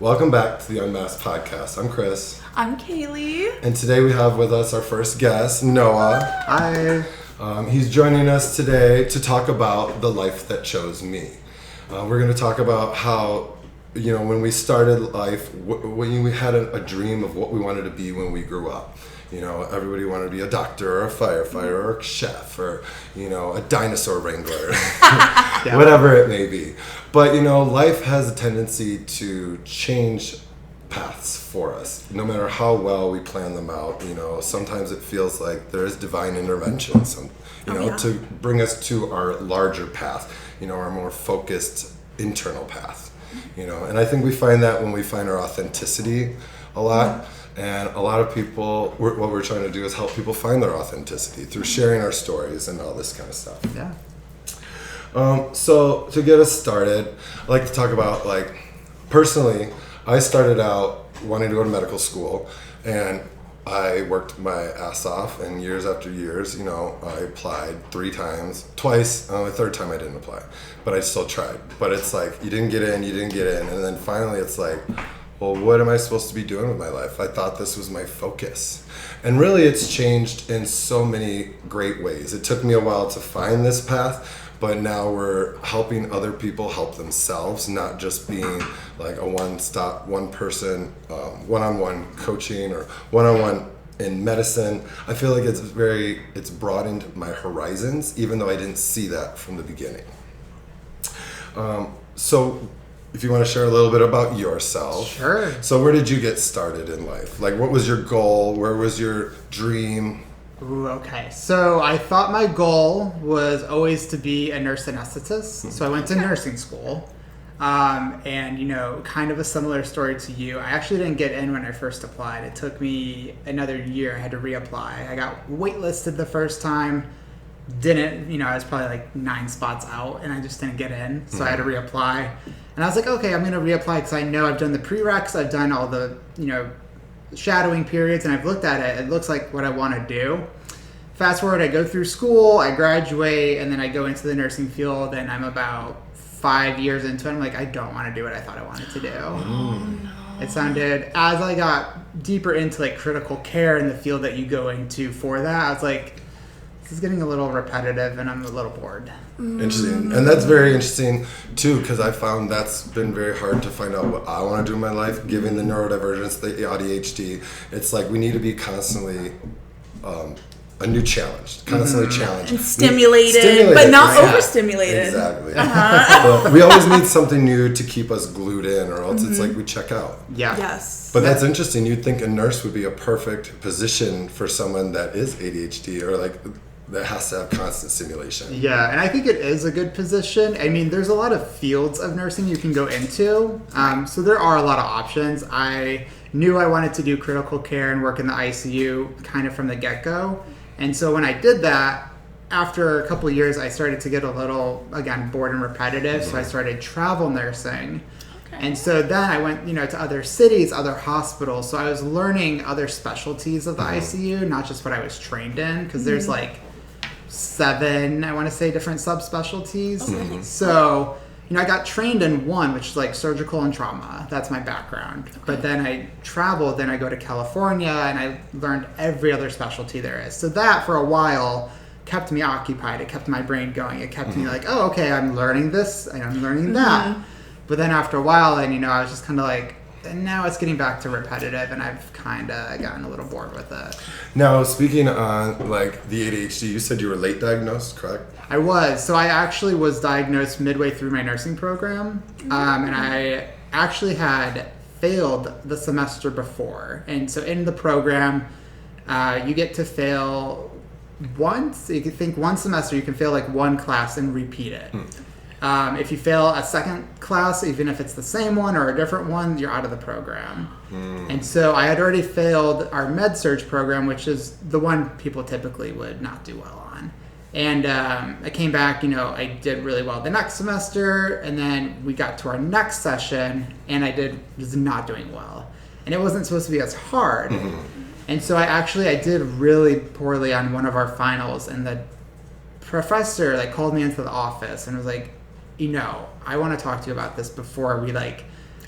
Welcome back to the Unmasked podcast. I'm Chris. I'm Kaylee. And today we have with us our first guest, Noah. Hi. He's joining us today to talk about the life that chose me. We're going to talk about how, when we started life, when we had a dream of what we wanted to be when we grew up. Everybody wanted to be a doctor or a firefighter or a chef or, a dinosaur wrangler, whatever it may be. But, life has a tendency to change paths for us, no matter how well we plan them out. Sometimes it feels like there is divine intervention, to bring us to our larger path, our more focused internal path, And I think we find that when we find our authenticity a lot. And a lot of people, what we're trying to do is help people find their authenticity through sharing our stories and all this kind of stuff. Yeah. So to get us started, I'd like to talk about, personally, I started out wanting to go to medical school, and I worked my ass off, and years after years, I applied 3 times, twice, the third time I didn't apply, but I still tried. But it's like, you didn't get in, and then finally it's like, well, what am I supposed to be doing with my life? I thought this was my focus. And really, it's changed in so many great ways. It took me a while to find this path, but now we're helping other people help themselves, not just being like a one-stop, one-person, one-on-one coaching or one-on-one in medicine. I feel like it's broadened my horizons, even though I didn't see that from the beginning. So if you want to share a little bit about yourself. Sure. So where did you get started in life? What was your goal? Where was your dream? Ooh, okay. So I thought my goal was always to be a nurse anesthetist. So I went to nursing school. And, kind of a similar story to you. I actually didn't get in when I first applied. It took me another year. I had to reapply. I got waitlisted the first time. Didn't, I was probably 9 spots out, and I just didn't get in. So I had to reapply. And I was like, okay, I'm going to reapply because I know I've done the prereqs, I've done all the, shadowing periods, and I've looked at it. It looks like what I want to do. Fast forward, I go through school, I graduate, and then I go into the nursing field, and I'm about 5 years into it. I'm like, I don't want to do what I thought I wanted to do. Oh, no. It sounded, as I got deeper into critical care in the field that you go into for that, I was like, this is getting a little repetitive, and I'm a little bored. Interesting. And that's very interesting, too, because I found that's been very hard to find out what I want to do in my life, given the neurodivergence, the ADHD. It's like we need to be constantly a new challenge, constantly challenged. And stimulated, but not overstimulated. Exactly. But we always need something new to keep us glued in, or else it's like we check out. Yeah. Yes. But that's interesting. You'd think a nurse would be a perfect position for someone that is ADHD or that has to have constant stimulation. Yeah, and I think it is a good position. I mean, there's a lot of fields of nursing you can go into. So there are a lot of options. I knew I wanted to do critical care and work in the ICU kind of from the get-go. And so when I did that, after a couple of years, I started to get a little, again, bored and repetitive. So I started travel nursing. Okay. And so then I went, to other cities, other hospitals. So I was learning other specialties of the ICU, not just what I was trained in, because there's 7, I want to say, different subspecialties. Okay. So, I got trained in one, which is surgical and trauma. That's my background. Okay. But then I traveled, then I go to California, and I learned every other specialty there is. So that, for a while, kept me occupied. It kept my brain going. It kept me oh, okay, I'm learning this, and I'm learning that. But then after a while, and I was just kind of and now it's getting back to repetitive, and I've kind of gotten a little bored with it. Now, speaking on the ADHD, you said you were late diagnosed, correct? I was. So I actually was diagnosed midway through my nursing program, and I actually had failed the semester before. And so in the program, you get to fail once. You can think one semester, you can fail one class and repeat it. If you fail a second class, even if it's the same one or a different one, you're out of the program. And so I had already failed our med-surg program, which is the one people typically would not do well on. And I came back, I did really well the next semester, and then we got to our next session, and I was not doing well. And it wasn't supposed to be as hard. And so I did really poorly on one of our finals, and the professor called me into the office and was like, I want to talk to you about this before we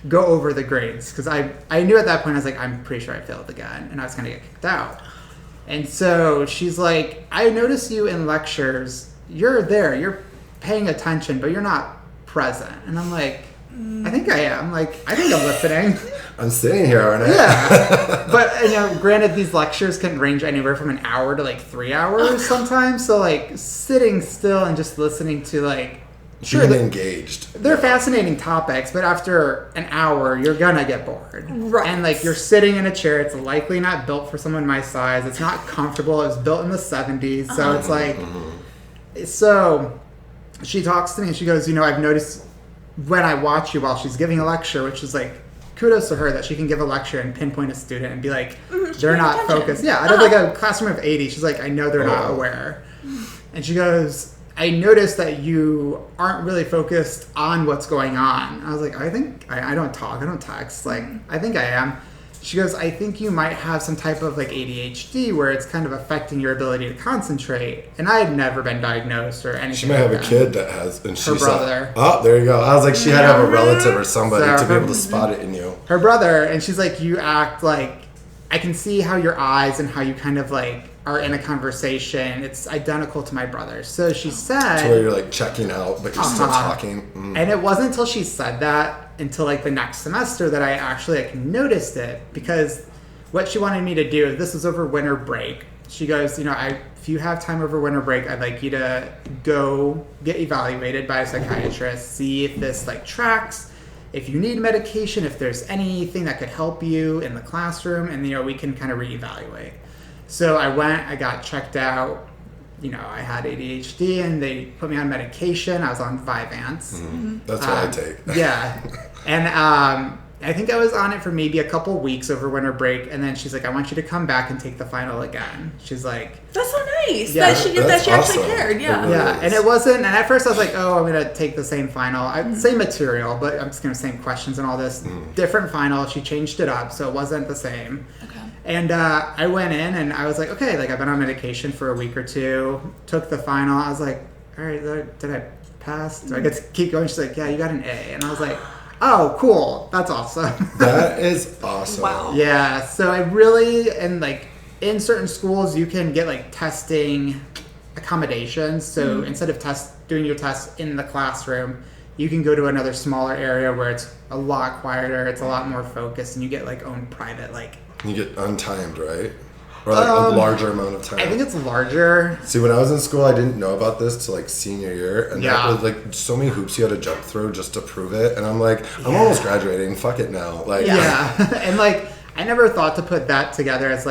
go over the grades because I knew at that point I was like, I'm pretty sure I failed again and I was gonna get kicked out. And so she's like, I notice you in lectures, you're there, you're paying attention, but you're not present. And I'm like, I think I am. Like, I think I'm listening. I'm sitting here, aren't I? Yeah. But, granted, these lectures can range anywhere from an hour to, 3 hours sometimes. So, sitting still and just listening to, being engaged. They're fascinating topics, but after an hour, you're gonna get bored. Right. And, you're sitting in a chair. It's likely not built for someone my size. It's not comfortable. It was built in the 70s. So, it's like... So, she talks to me and she goes, I've noticed... when I watch you while she's giving a lecture, which is kudos to her that she can give a lecture and pinpoint a student and be like, they're not focused. Yeah, out of a classroom of 80, she's like, I know they're not aware. And she goes, I noticed that you aren't really focused on what's going on. I was like, I think I don't talk, I don't text. I think I am. She goes, I think you might have some type of ADHD where it's kind of affecting your ability to concentrate. And I had never been diagnosed or anything. She might have a kid that has, and her brother. Oh, there you go. I was like, she had to have a relative or somebody to be able to spot it in you. Her brother, and she's like, you act like, I can see how your eyes and how you kind of are in a conversation. It's identical to my brother. So she said... To where you're checking out, but you're still talking. And it wasn't until she said that until the next semester that I actually noticed it, because what she wanted me to do, this was over winter break. She goes, if you have time over winter break, I'd like you to go get evaluated by a psychiatrist, see if this tracks, if you need medication, if there's anything that could help you in the classroom, and we can kind of reevaluate. So I went, I got checked out. I had ADHD and they put me on medication. I was on Vyvanse. That's what I take. Yeah. And I think I was on it for maybe a couple weeks over winter break. And then she's like, I want you to come back and take the final again. She's like... That's so nice. Yeah, that she actually cared. Yeah. Really yeah. is. And it wasn't... And at first I was like, oh, I'm going to take the same final. Same material, but I'm just going to same questions and all this. Different final. She changed it up, so it wasn't the same. Okay. And I went in and I was like, okay, I've been on medication for a week or two, took the final. I was like, all right, did I pass? Do I get to keep going? She's like, yeah, you got an A. And I was like, oh, cool. That's awesome. That is awesome. Wow. Yeah. So I really, and in certain schools, you can get testing accommodations. So instead of doing your tests in the classroom, you can go to another smaller area where it's a lot quieter, it's a lot more focused, and you get own private You get untimed, right? Or a larger amount of time. I think it's larger. See, when I was in school, I didn't know about this till senior year, and Yeah. that was so many hoops you had to jump through just to prove it. And I'm like, I'm almost graduating. Fuck it now. Yeah. And I never thought to put that together as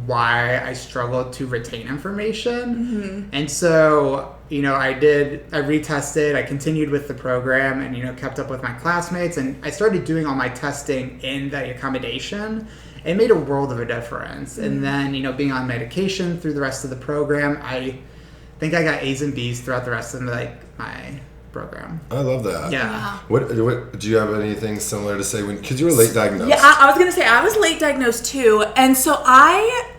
why I struggled to retain information. And so, I retested, I continued with the program and, kept up with my classmates, and I started doing all my testing in the accommodation. It made a world of a difference. And then, being on medication through the rest of the program, I think I got A's and B's throughout the rest of my program. I love that. Yeah. What do you have anything similar to say because you were late diagnosed? Yeah, I was gonna say I was late diagnosed too, and so I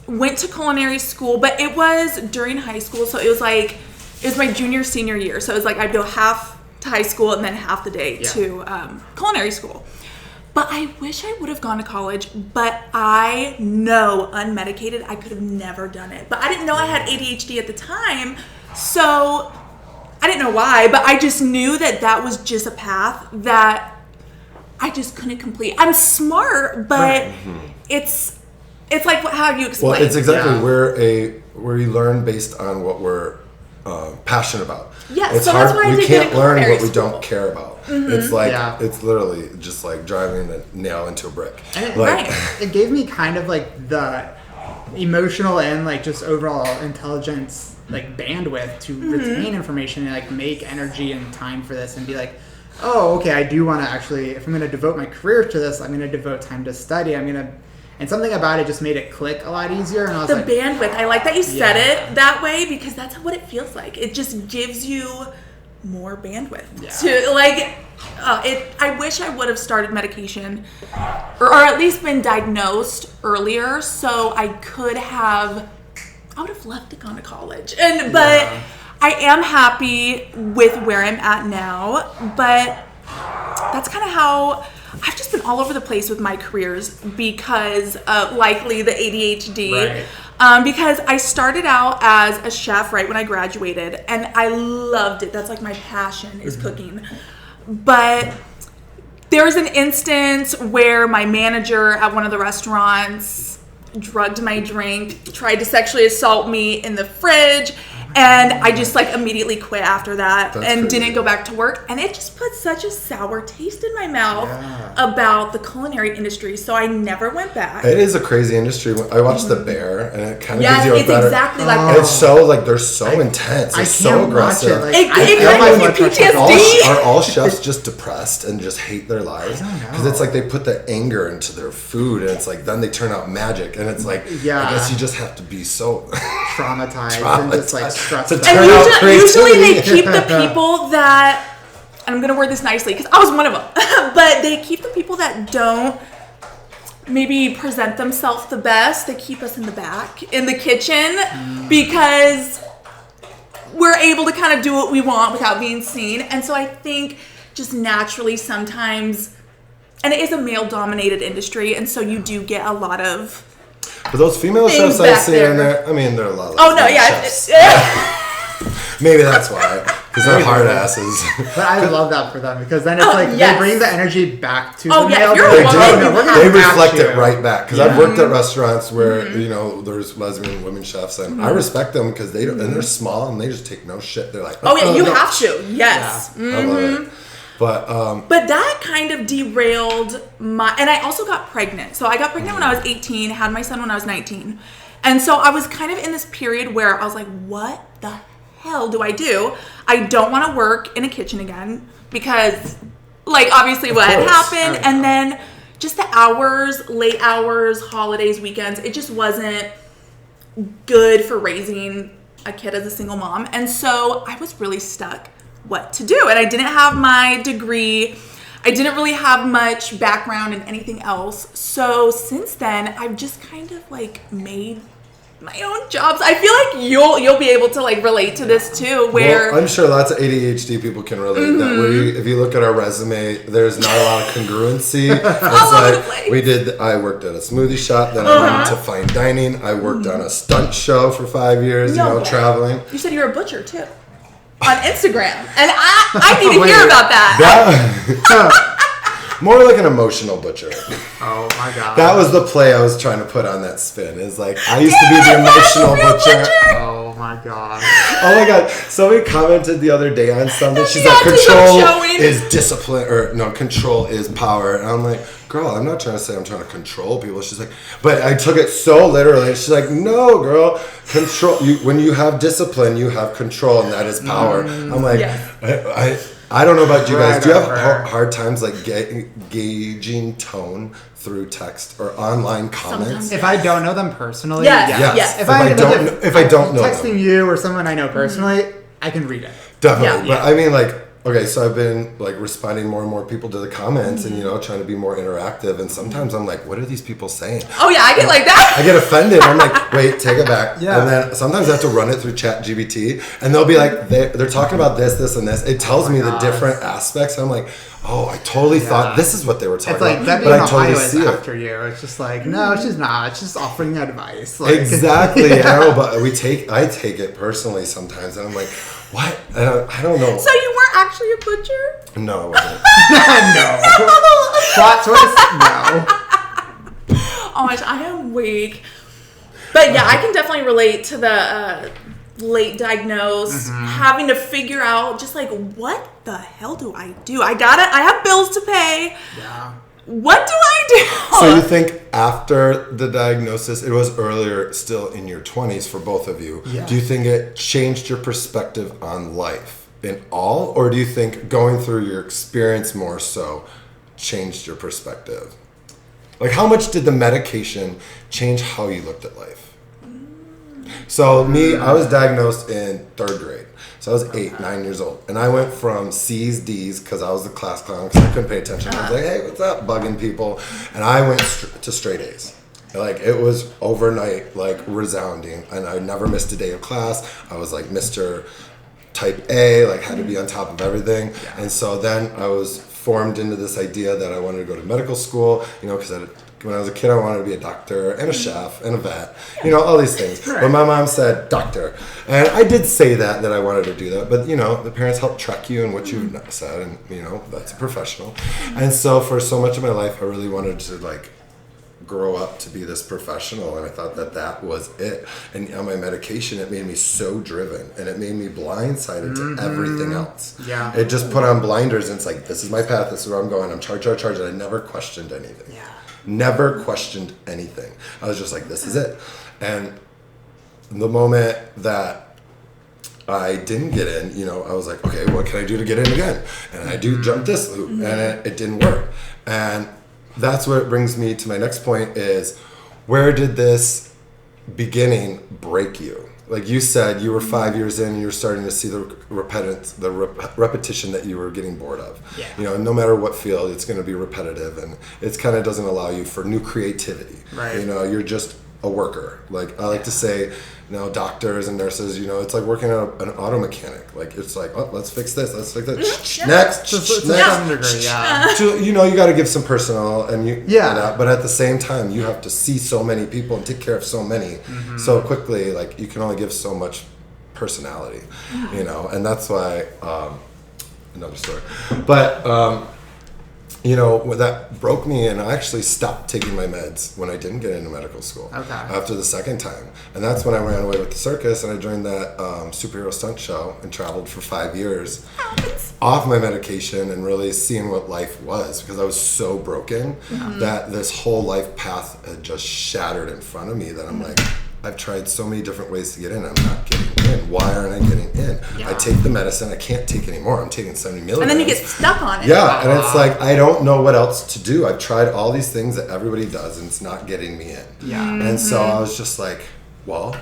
went to culinary school, but it was during high school, so it was my senior year, so it was I'd go half to high school and then half the day to culinary school. But I wish I would have gone to college, but I know unmedicated I could have never done it. But I didn't know I had ADHD at the time, so I didn't know why, but I just knew that was just a path that I just couldn't complete. I'm smart, but it's how you explain. Well, it's exactly where you learn based on what we're passionate about. Yeah, it's so hard. that's why I we did can't learn culinary what we school. don't care about. It's it's literally just driving a nail into a brick. And Right. it gave me kind of the emotional and just overall intelligence bandwidth to retain information and make energy and time for this and be oh, okay, I do want to actually, if I'm going to devote my career to this, I'm going to devote time to study. And something about it just made it click a lot easier. And I was bandwidth. I like that you said it that way because that's what it feels like. It just gives you more bandwidth to I wish I would have started medication or at least been diagnosed earlier so I would have left to go to college. But I am happy with where I'm at now, but that's kind of how I've just been all over the place with my careers because of likely the ADHD. Right. Because I started out as a chef right when I graduated, and I loved it. That's like my passion is cooking. But there was an instance where my manager at one of the restaurants drugged my drink, tried to sexually assault me in the fridge, and I just like immediately quit after that. That's and crazy. didn't go back to work. And it just put such a sour taste in my mouth about the culinary industry. So I never went back. It is a crazy industry. I watched The Bear, and it kind of gives you a it's better. exactly like And it's so like they're so intense. They're so aggressive. It feel gives you PTSD. Are all chefs just depressed and just hate their lives? Because it's like they put the anger into their food, and it's like then they turn out magic, and it's like I guess you just have to be so traumatized and just like stressed To out. turn And out usually they creativity. keep the people that, and I'm going to word this nicely because I was one of them, but they keep the people that don't maybe present themselves the best. They keep us in the back, in the kitchen, because we're able to kind of do what we want without being seen. And so I think just naturally sometimes, and it is a male-dominated industry, and so you do get a lot lot But those female Things chefs I back see there. in there, I mean, they're a lot. Like Oh no, female yeah. chefs. Maybe that's why, because they're hard asses. But I love that for them because then it's like yes. they bring the energy back to Oh, the yeah, male. if you're a They're woman, like, you "Oh, no, we're have gonna They match reflect you." it right back. Because I've worked at restaurants where you know there's lesbian women chefs, and I respect them because they don't, and they're small and they just take no shit. They're like, Oh yeah, you no. have to. Yes. I love it. But that kind of derailed my, and I also got pregnant. So I got pregnant when I was 18, had my son when I was 19. And so I was kind of in this period where I was like, what the hell do I do? I don't want to work in a kitchen again because, like, obviously what had course. happened. And then just the hours, late hours, holidays, weekends, it just wasn't good for raising a kid as a single mom. And so I was really stuck what to do. And I didn't have my degree. I didn't really have much background in anything else. So since then, I've just kind of like made my own jobs. I feel like you'll be able to like relate to this too, where well, I'm sure lots of ADHD people can relate. That if you look at our resume, there's not a lot of congruency. It's over the place. I worked at a smoothie shop, then I went to fine dining. I worked on a stunt show for 5 years, No way. traveling. You said you're a butcher too. On Instagram. And I need to hear about that. More like an emotional butcher. Oh my god. That was the play I was trying to put on that spin. Is like I used to be the emotional butcher. Oh my god. Oh my god! Somebody commented the other day on something. She's The like, autism "Control showing." is discipline," or no, "Control is power." And I'm like, "Girl, I'm not trying to say I'm trying to control people." She's like, but I took it so literally. She's like, "No, girl, control. When you have discipline, you have control, and that is power." I'm like, Yes. I don't know about you guys. Do you have Right. hard times like gauging tone through text or online comments? Sometimes. If I don't know them personally, Yes. yes. Yes. If I don't know texting them. you or someone I know personally, I can read it. Definitely. Yeah. But I mean, like, okay, so I've been like responding more and more people to the comments and, trying to be more interactive. And sometimes I'm like, what are these people saying? Oh yeah, I get like that. I get offended. I'm like, wait, take it back. Yeah. And then sometimes I have to run it through ChatGPT and they'll be like, they're talking about this, and this. It tells me the gosh. different aspects. And I'm like, oh, I totally thought this is what they were talking It's like about. that But being I totally Ohio is see it. after you. It's just like, no, she's not. She's just offering advice. Like, Exactly. Yeah. I know, but I take it personally sometimes. And I'm like, what? I don't know. So you weren't actually a butcher? No, I wasn't. No. Plot twist? No. Oh my gosh, I am weak. But yeah, I can definitely relate to the late diagnosed, having to figure out just like, what the hell do I do? I have bills to pay. Yeah. What do I do? So you think after the diagnosis, it was earlier, still in your 20s for both of you, Yeah. do you think it changed your perspective on life in all? Or do you think going through your experience more so changed your perspective? Like how much did the medication change how you looked at life? So me, I was diagnosed in 3rd grade. So I was 9 years old. And I went from C's, D's, because I was the class clown, because I couldn't pay attention. I was like, hey, what's up, bugging people. And I went to straight A's. Like, it was overnight, like, resounding. And I never missed a day of class. I was like Mr. Type A, like, had to be on top of everything. And so then I was formed into this idea that I wanted to go to medical school, because when I was a kid, I wanted to be a doctor and a chef and a vet, all these things. Right. But my mom said doctor. And I did say that I wanted to do that. But, the parents help track you in what you've said. And, that's a professional. And so for so much of my life, I really wanted to, grow up to be this professional. And I thought that was it. And on my medication, it made me so driven. And it made me blindsided to everything else. Yeah. It just put on blinders. And it's like, this is my path. This is where I'm going. I'm charged. And I never questioned anything. Yeah. Never questioned anything. I was just like, this is it. And the moment that I didn't get in, I was like, okay, what can I do to get in again? And I jump this loop, and it didn't work. And that's what brings me to my next point is, where did this beginning break you? Like you said, you were 5 years in and you're starting to see the repetition that you were getting bored of. Yeah. No matter what field, it's going to be repetitive, and it kind of doesn't allow you for new creativity. Right. You're just a worker. Like I like to say, doctors and nurses, it's like working at an auto mechanic. Like it's like, oh, let's fix this. Next. You got to give some personal and but at the same time, you have to see so many people and take care of so many so quickly. Like you can only give so much personality, and that's why another story. But that broke me, and I actually stopped taking my meds when I didn't get into medical school. Okay. After the second time. And that's when I ran away with the circus, and I joined that superhero stunt show and traveled for 5 years off my medication and really seeing what life was, because I was so broken that this whole life path had just shattered in front of me, that I'm like, I've tried so many different ways to get in. I'm not getting in. Why aren't I getting in? Yeah. I take the medicine. I can't take anymore. I'm taking 70 milligrams. And then you get stuck on it. Yeah, and it's like, I don't know what else to do. I've tried all these things that everybody does, and it's not getting me in. Yeah. And so I was just like, well,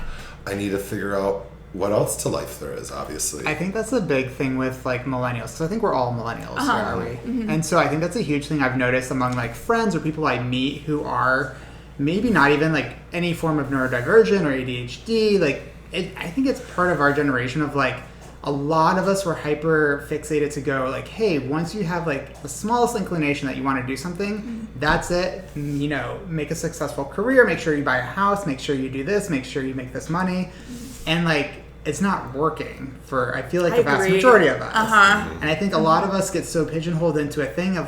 I need to figure out what else to life there is, obviously. I think that's a big thing with millennials, because I think we're all millennials, are we? And so I think that's a huge thing I've noticed among friends or people I meet who are maybe not even any form of neurodivergent or ADHD. I think it's part of our generation of a lot of us were hyper fixated to go hey, once you have the smallest inclination that you want to do something, that's it. Make a successful career, make sure you buy a house, make sure you do this, make sure you make this money. And it's not working for, I feel the vast majority of us. And I think a lot of us get so pigeonholed into a thing of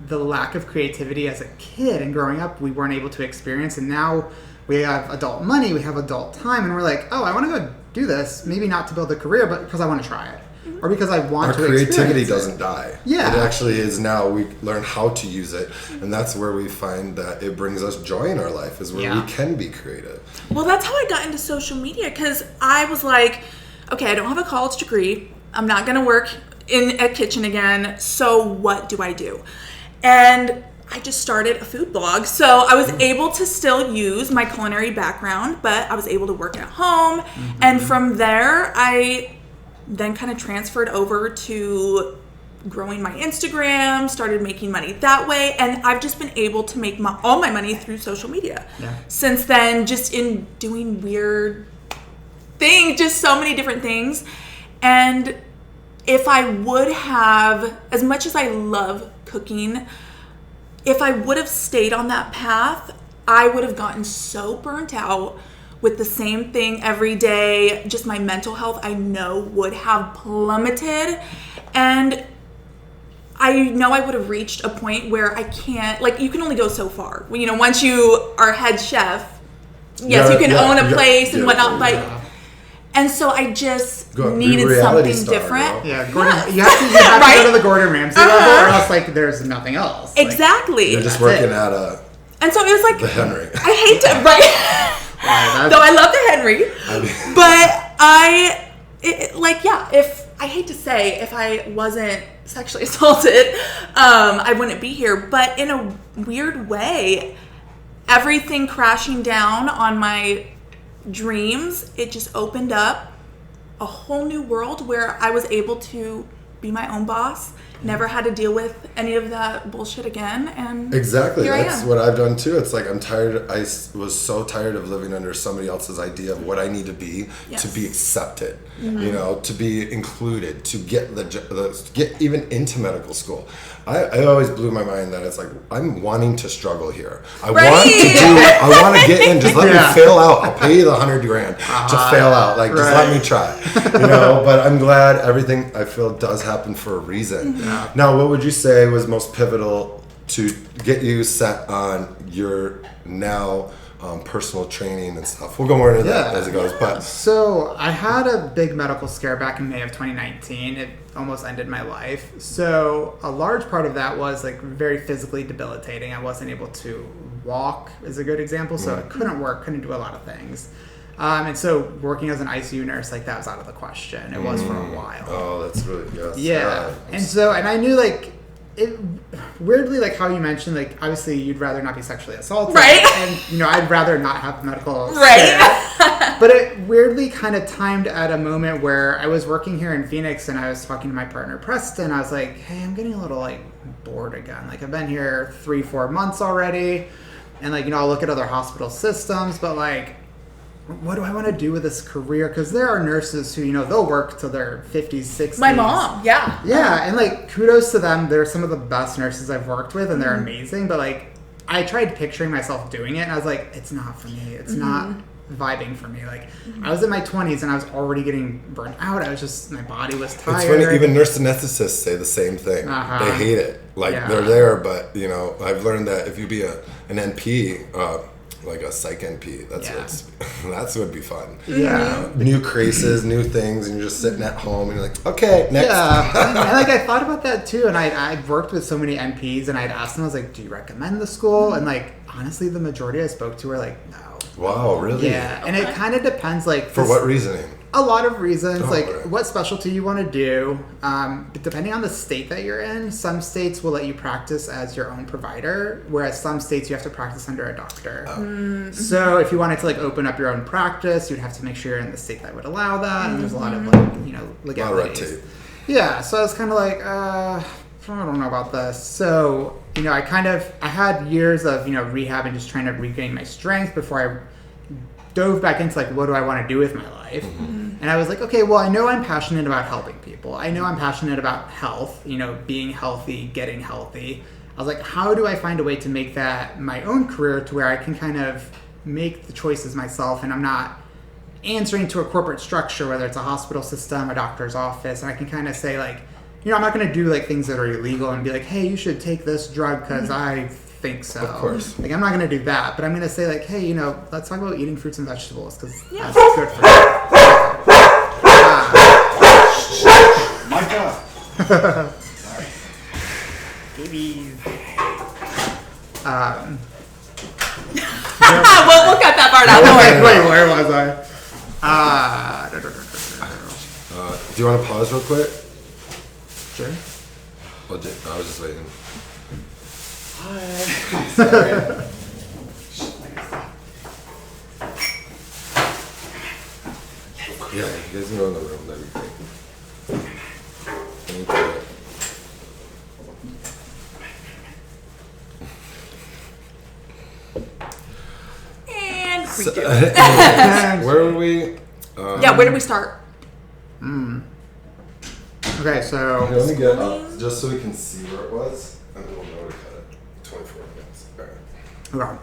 the lack of creativity as a kid and growing up we weren't able to experience, and now we have adult money, we have adult time, and we're like, oh, I want to go do this, maybe not to build a career, but because I want to try it, or because I want to experience it. Our creativity doesn't die. Yeah. It actually is. Now we learn how to use it, and that's where we find that it brings us joy in our life, is where we can be creative. Well, that's how I got into social media, because I was like, okay, I don't have a college degree, I'm not going to work in a kitchen again, so what do I do? And I just started a food blog. So I was able to still use my culinary background, but I was able to work at home. And from there, I then kind of transferred over to growing my Instagram, started making money that way. And I've just been able to make all my money through social media. Yeah. Since then, just in doing weird things, just so many different things. And if I would have, as much as I love cooking, if I would have stayed on that path, I would have gotten so burnt out with the same thing every day. Just my mental health, I know, would have plummeted. And I know I would have reached a point where I can't, you can only go so far. Once you are head chef, yes, you can own a place and whatnot, but... And so I just needed something different. Yeah, Gordon, you have to go to the Gordon Ramsay level, or else there's nothing else. Exactly. You're just working at and so it was the Henry. I hate to though I love the Henry, but if I hate to say, if I wasn't sexually assaulted, I wouldn't be here. But in a weird way, everything crashing down on my dreams, it just opened up a whole new world where I was able to be my own boss never had to deal with any of that bullshit again. And exactly, here that's what I've done too. It's like I'm tired. I was so tired of living under somebody else's idea of what I need to be accepted, you know, to be included, to get to get even into medical school. I always blew my mind that it's like I'm wanting to struggle here. I want to get in. Just let me fail out. I'll pay you the $100,000 to fail out. Like just let me try. You know. But I'm glad everything I feel does happen for a reason. Now, what would you say was most pivotal to get you set on your now personal training and stuff? We'll go more into that as it goes. But so I had a big medical scare back in May of 2019. It almost ended my life. So a large part of that was like very physically debilitating. I wasn't able to walk is a good example. So I couldn't work, couldn't do a lot of things. And so working as an ICU nurse, like that was out of the question. It was for a while. Oh, that's really good. Yeah. And I knew like, it weirdly, like how you mentioned, like obviously you'd rather not be sexually assaulted, right? And you know, I'd rather not have medical right. But it weirdly kind of timed at a moment where I was working here in Phoenix, and I was talking to my partner Preston. I was like, "Hey, I'm getting a little like bored again. Like I've been here 3-4 months already, and like you know, I'll look at other hospital systems, but like." What do I want to do with this career? Because there are nurses who, you know, they'll work till their 50s, 60s. My mom, yeah. Yeah, and like kudos to them. They're some of the best nurses I've worked with, and they're amazing. But like, I tried picturing myself doing it, and I was like, it's not for me. It's not vibing for me. Like, I was in my 20s, and I was already getting burnt out. I was just, my body was tired. It's funny, even nurse anesthetists say the same thing. They hate it. Like, they're there, but, you know, I've learned that if you be an NP, like a psych NP, that's would be fun. Yeah. New crazes, new things, and you're just sitting at home and you're like, okay, next. Yeah. And like I thought about that too, and I'd worked with so many NPs, and I'd asked them, I was like, do you recommend the school? And like honestly, the majority I spoke to were like, no. Wow, really? Yeah. And it kind of depends, like for what reasoning? A lot of reasons, like right. what specialty you want to do. But depending on the state that you're in, some states will let you practice as your own provider, whereas some states you have to practice under a doctor. So if you wanted to like open up your own practice, you'd have to make sure you're in the state that would allow that. And there's a lot of like, you know, legalities. A lot of red tape. Yeah, so I was kind of like, I don't know about this. So, you know, I had years of, you know, rehab and just trying to regain my strength before I dove back into like, what do I want to do with my life? And I was like, okay, well, I know I'm passionate about helping people. I know I'm passionate about health, you know, being healthy, getting healthy. I was like, how do I find a way to make that my own career to where I can kind of make the choices myself, and I'm not answering to a corporate structure, whether it's a hospital system, a doctor's office, and I can kind of say like, you know, I'm not going to do like things that are illegal and be like, hey, you should take this drug because I think so. Of course. Like, I'm not going to do that, but I'm going to say like, hey, you know, let's talk about eating fruits and vegetables because that's good for you. My God. Sorry. Babies. We'll cut that part out. Wait, where was I? Do you want to pause real quick? Sure. I was just waiting. Sorry. Yeah, you guys can go in the room. That'd be great. Thank you. And Where were we? yeah, where did we start? Okay, so Let me get up just so we can see where it was, and then we'll know to cut it. 24 minutes. All right.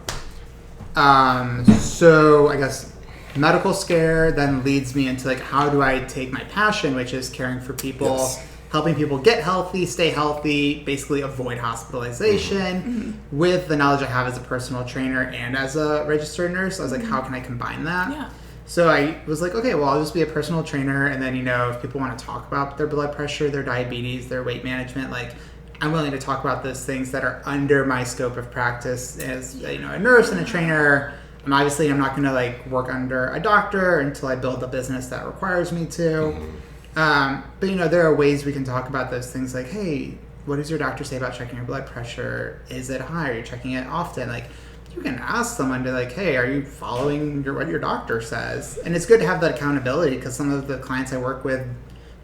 So I guess medical scare then leads me into like, how do I take my passion, which is caring for people, Yes. helping people get healthy, stay healthy, basically avoid hospitalization with the knowledge I have as a personal trainer and as a registered nurse. I was like, how can I combine that? Yeah. So I was like, okay, well, I'll just be a personal trainer. And then, you know, if people want to talk about their blood pressure, their diabetes, their weight management, like I'm willing to talk about those things that are under my scope of practice as, you know, a nurse and a trainer. And obviously I'm not going to like work under a doctor until I build a business that requires me to. But, you know, there are ways we can talk about those things like, hey, what does your doctor say about checking your blood pressure? Is it high? Are you checking it often? Like, you can ask someone to like, hey, are you following what your doctor says? And it's good to have that accountability because some of the clients I work with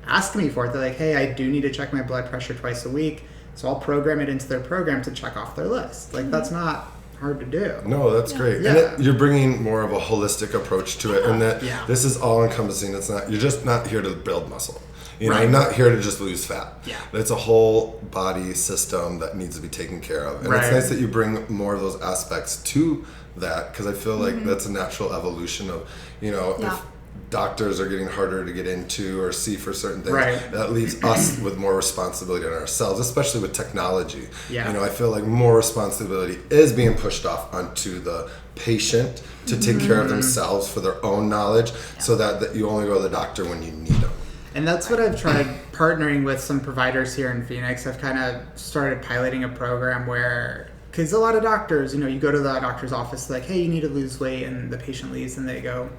ask me for it. They're like, hey, I do need to check my blood pressure twice a week. So I'll program it into their program to check off their list. Like, that's not hard to do. No, that's great. Yeah. And you're bringing more of a holistic approach to it, and that this is all encompassing. It's not, you're just not here to build muscle. You know, you're not here to just lose fat. Yeah. It's a whole body system that needs to be taken care of. And it's nice that you bring more of those aspects to that, because I feel like that's a natural evolution of, you know, if doctors are getting harder to get into or see for certain things, that leaves us with more responsibility on ourselves, especially with technology. You know, I feel like more responsibility is being pushed off onto the patient to take care of themselves for their own knowledge, so that you only go to the doctor when you need them. And that's what I've tried partnering with some providers here in Phoenix. I've kind of started piloting a program where, because a lot of doctors, you know, you go to the doctor's office like, hey, you need to lose weight, and the patient leaves and they go,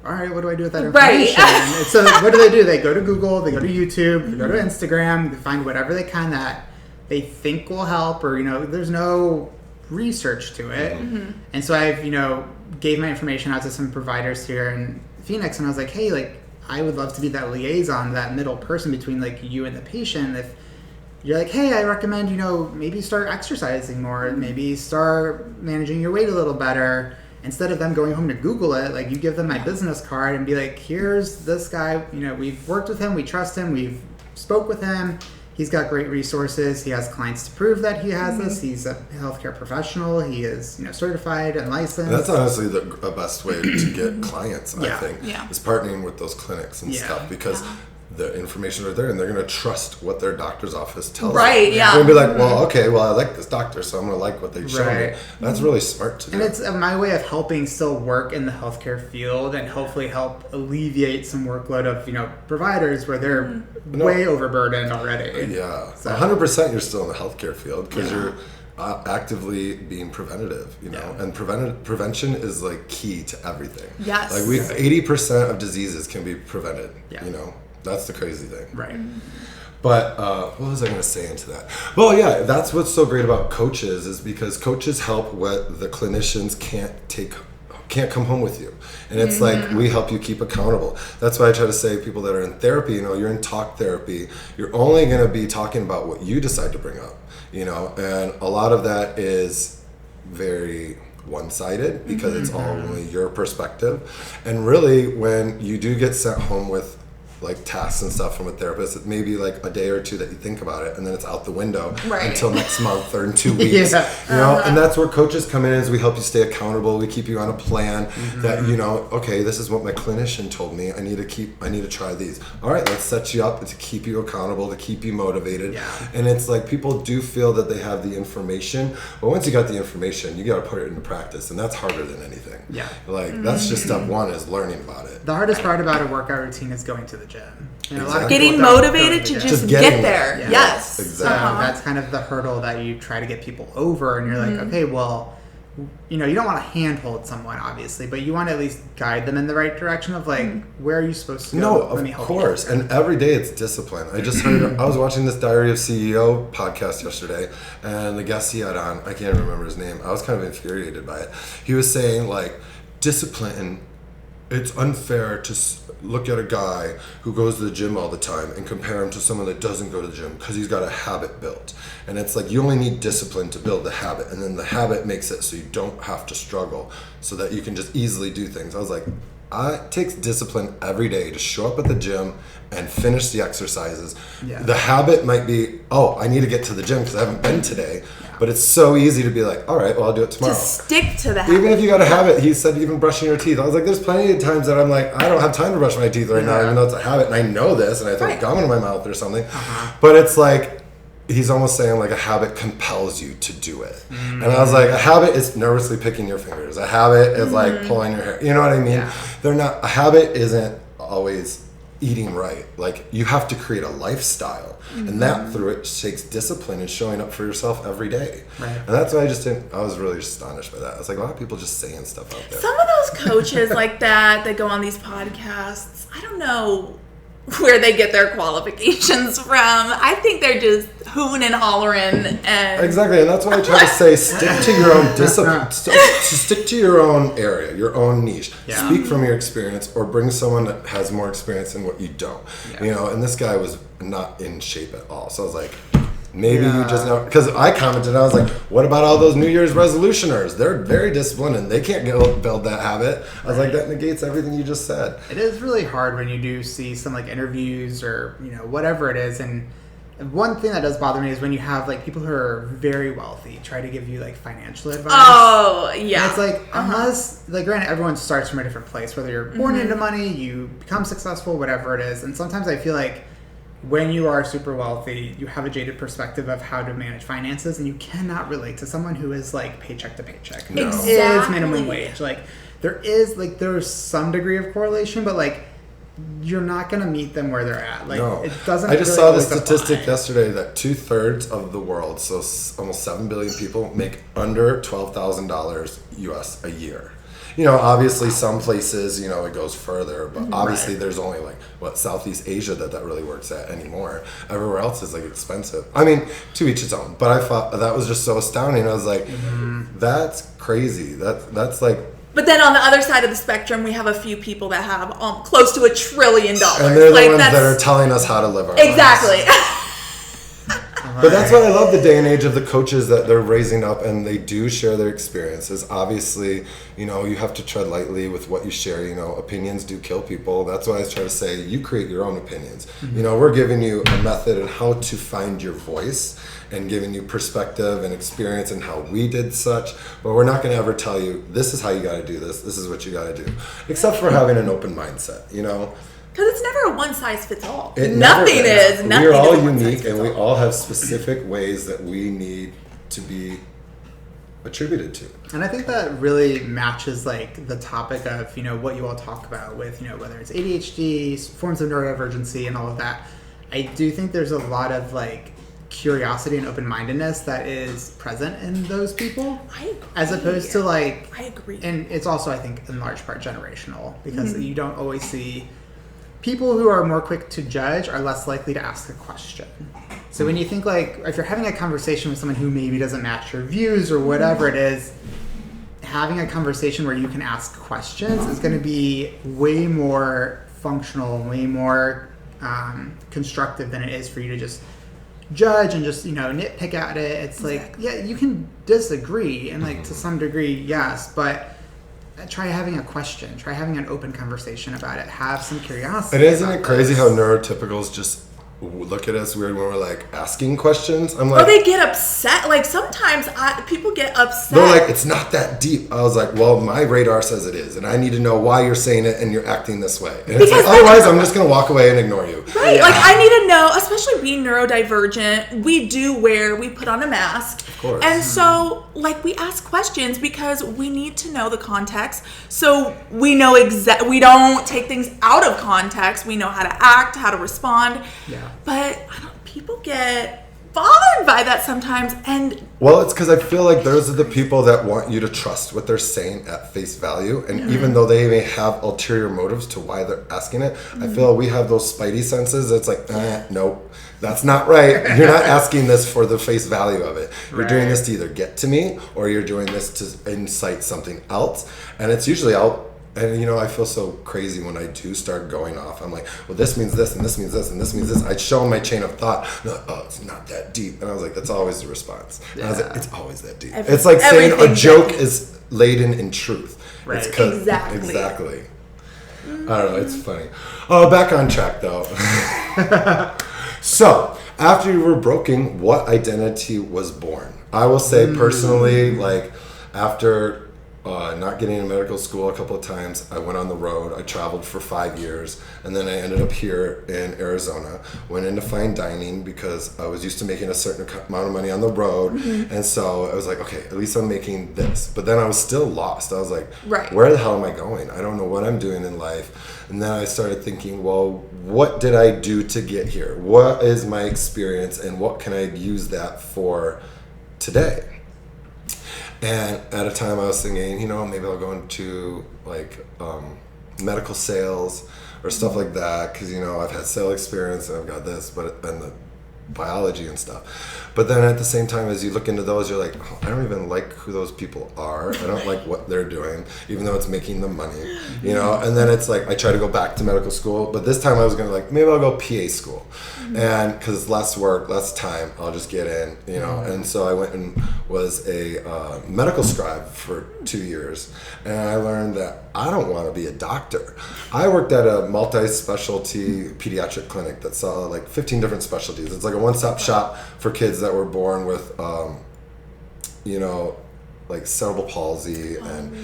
all right, what do I do with that information? And so what do? They go to Google, they go to YouTube, they go to Instagram, they find whatever they can that they think will help, or, you know, there's no research to it. And so I've, you know, gave my information out to some providers here in Phoenix, and I was like, hey, like, I would love to be that liaison, that middle person between like you and the patient. If you're like, hey, I recommend, you know, maybe start exercising more, maybe start managing your weight a little better. Instead of them going home to Google it, like, you give them my business card and be like, here's this guy, you know, we've worked with him, we trust him, we've spoke with him, he's got great resources, he has clients to prove that he has this, he's a healthcare professional, he is, you know, certified and licensed. And that's honestly the best way to get clients, I think, is partnering with those clinics and stuff, because the information are there, and they're going to trust what their doctor's office tells them. They're going to be like, well, okay, well, I like this doctor, so I'm going to like what they show me. That's really smart to do. And it's my way of helping still work in the healthcare field and hopefully help alleviate some workload of, you know, providers where they're way overburdened already. Yeah, so 100% you're still in the healthcare field, because you're actively being preventative, you know, and prevention is like key to everything. Like 80% of diseases can be prevented, you know. That's the crazy thing. But what was I going to say into that? Well, yeah, that's what's so great about coaches, is because coaches help what the clinicians can't come home with you. And it's like, we help you keep accountable. That's why I try to say, people that are in therapy, you know, you're in talk therapy, you're only going to be talking about what you decide to bring up, you know, and a lot of that is very one-sided, because it's all only your perspective. And really, when you do get sent home with like tasks and stuff from a therapist, it may be like a day or two that you think about it, and then it's out the window until next month or in 2 weeks. You know, and that's where coaches come in, is we help you stay accountable. We keep you on a plan that, you know, okay, this is what my clinician told me. I need to try these. All right, let's set you up to keep you accountable, to keep you motivated. And it's like, people do feel that they have the information, but once you got the information, you got to put it into practice, and that's harder than anything. Like, that's just step one, is learning about it. The hardest part about a workout routine is going to the gym. You know, a lot of getting people motivated to just get there. Yes. Exactly. That's kind of the hurdle that you try to get people over, and you're like, okay, well, you know, you don't want to handhold someone, obviously, but you want to at least guide them in the right direction of like, where are you supposed to go? No, of course. And every day it's discipline. I just heard, I was watching this Diary of CEO podcast yesterday, and the guest he had on, I can't remember his name, I was kind of infuriated by it. He was saying, like, discipline, it's unfair to look at a guy who goes to the gym all the time and compare him to someone that doesn't go to the gym, because he's got a habit built. And it's like, you only need discipline to build the habit, and then the habit makes it so you don't have to struggle, so that you can just easily do things. I was like, it takes discipline every day to show up at the gym and finish the exercises. The habit might be, oh, I need to get to the gym because I haven't been today. But it's so easy to be like, all right, well, I'll do it tomorrow. To stick to the habit. Even if you got a habit, he said, even brushing your teeth. I was like, there's plenty of times that I'm like, I don't have time to brush my teeth right now, even though it's a habit, and I know this, and I throw gum in my mouth or something. But it's like, he's almost saying like a habit compels you to do it. And I was like, a habit is nervously picking your fingers. A habit is like pulling your hair. You know what I mean? They're not, a habit isn't always eating right. Like, you have to create a lifestyle, and that through it takes discipline and showing up for yourself every day. And that's why I was really astonished by that. I was like, a lot of people just saying stuff out there. Some of those coaches like that go on these podcasts, I don't know where they get their qualifications from. I think they're just hooting and hollering and Exactly, and that's why I try to say stick to your own discipline. Stick to your own area, your own niche. Yeah. Speak from your experience, or bring someone that has more experience than what you don't. Yeah. You know, and this guy was not in shape at all. So I was like, maybe you just know, because I commented, I was like, what about all those New Year's resolutioners? They're very disciplined and they can't build that habit. I was like, that negates everything you just said. It is really hard when you do see some like interviews or, you know, whatever it is. And one thing that does bother me is when you have like people who are very wealthy try to give you like financial advice. Oh, yeah. And it's like, unless, like, granted, everyone starts from a different place, whether you're born into money, you become successful, whatever it is. And sometimes I feel like when you are super wealthy, you have a jaded perspective of how to manage finances, and you cannot relate to someone who is like paycheck to paycheck. No. Is minimum wage. Like, there's some degree of correlation, but like, you're not going to meet them where they're at. Like, No. it doesn't I just really saw the always statistic apply. yesterday that 2/3 of the world, so almost 7 billion people, make under $12,000 US a year. You know, obviously some places, you know, it goes further, but obviously there's only like, Southeast Asia that really works at anymore. Everywhere else is like expensive. I mean, to each its own, but I thought that was just so astounding. I was like, that's crazy. That's like, But then on the other side of the spectrum, we have a few people that have close to $1 trillion. and they're the ones that are telling us how to live our lives. Exactly. But that's why I love the day and age of the coaches that they're raising up, and they do share their experiences. Obviously, you know, you have to tread lightly with what you share. You know, opinions do kill people. That's why I try to say you create your own opinions. You know, we're giving you a method and how to find your voice and giving you perspective and experience and how we did such, but we're not going to ever tell you this is how you got to do this is what you got to do, except for having an open mindset, you know. Because it's never a one size fits all. It Nothing never is. Nothing We're all is a one size unique, fits and we all. all have specific ways that we need to be attributed to. And I think that really matches like the topic of, you know, what you all talk about with, you know, whether it's ADHD, forms of neurodivergency and all of that. I do think there's a lot of like curiosity and open-mindedness that is present in those people. I agree. As opposed to like, I agree. and it's also, I think, in large part generational, because you don't always see people who are more quick to judge are less likely to ask a question. So when you think like, if you're having a conversation with someone who maybe doesn't match your views or whatever it is, having a conversation where you can ask questions is going to be way more functional, way more constructive than it is for you to just judge and just, you know, nitpick at it. It's like, yeah, you can disagree, and like to some degree, yes, but try having a question, try having an open conversation about it, have some curiosity. And isn't about it crazy this. how neurotypicals just look at us weird when we're like asking questions? I'm like, Or they get upset. Like sometimes people get upset. they're like, it's not that deep. I was like, well, my radar says it is, and I need to know why you're saying it and you're acting this way. And it's like, Because otherwise, I'm just gonna walk away and ignore you. Right, Yeah. like I need to know, especially being neurodivergent, we put on a mask. Of course. And so, like, we ask questions because we need to know the context. So we know we don't take things out of context. We know how to act, how to respond. Yeah. But people get bothered by that sometimes. And Well, it's because I feel like those are the people that want you to trust what they're saying at face value. And even though they may have ulterior motives to why they're asking it, I feel we have those spidey senses. It's like, nope, that's not right. You're not asking this for the face value of it. You're doing this to either get to me, or you're doing this to incite something else. And it's usually and you know, I feel so crazy when I do start going off. I'm like, well, this means this, and this means this, and this means this. I'd show them my chain of thought. They're like, oh, it's not that deep. And I was like, that's always the response. And I was like, it's always that deep. It's like saying a everything's joke that deep. is laden in truth. Right. It's 'cause- Exactly. Exactly. I don't know. It's funny. Oh, back on track though. So, after you were broken, what identity was born? I will say personally, like after not getting into medical school a couple of times, I went on the road. I traveled for 5 years, and then I ended up here in Arizona. Went into fine dining because I was used to making a certain amount of money on the road, and so I was like, okay, at least I'm making this. But then I was still lost. I was like, Right. where the hell am I going? I don't know what I'm doing in life. And then I started thinking, well, what did I do to get here? What is my experience, and what can I use that for today? And at a time I was thinking, you know, maybe I'll go into like medical sales or stuff like that, because, you know, I've had sales experience and I've got this, and biology and stuff. But then at the same time, as you look into those, you're like, oh, I don't even like who those people are. I don't like what they're doing, even though it's making them money, you know? And then it's like, I try to go back to medical school, but this time I was going to like, maybe I'll go PA school. And because less work, less time, I'll just get in, you know? And so I went and was a medical scribe for 2 years. And I learned that I don't want to be a doctor. I worked at a multi-specialty pediatric clinic that saw like 15 different specialties. It's like a one-stop shop for kids that were born with, you know, like cerebral palsy and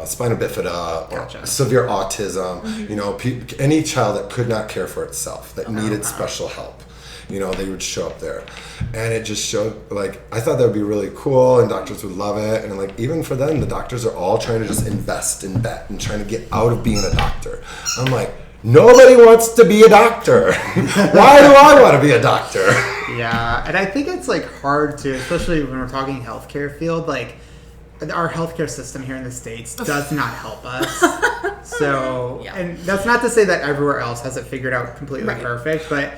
spina bifida, or severe autism, you know, any child that could not care for itself, that needed special help. You know, they would show up there. And it just showed, like, I thought that would be really cool and doctors would love it. And, like, even for them, the doctors are all trying to just invest in bet and trying to get out of being a doctor. I'm like, nobody wants to be a doctor. Why do I want to be a doctor? Yeah, and I think it's, like, hard to, especially when we're talking healthcare field, like, our healthcare system here in the States does not help us. So, and that's not to say that everywhere else has it figured out completely perfect, but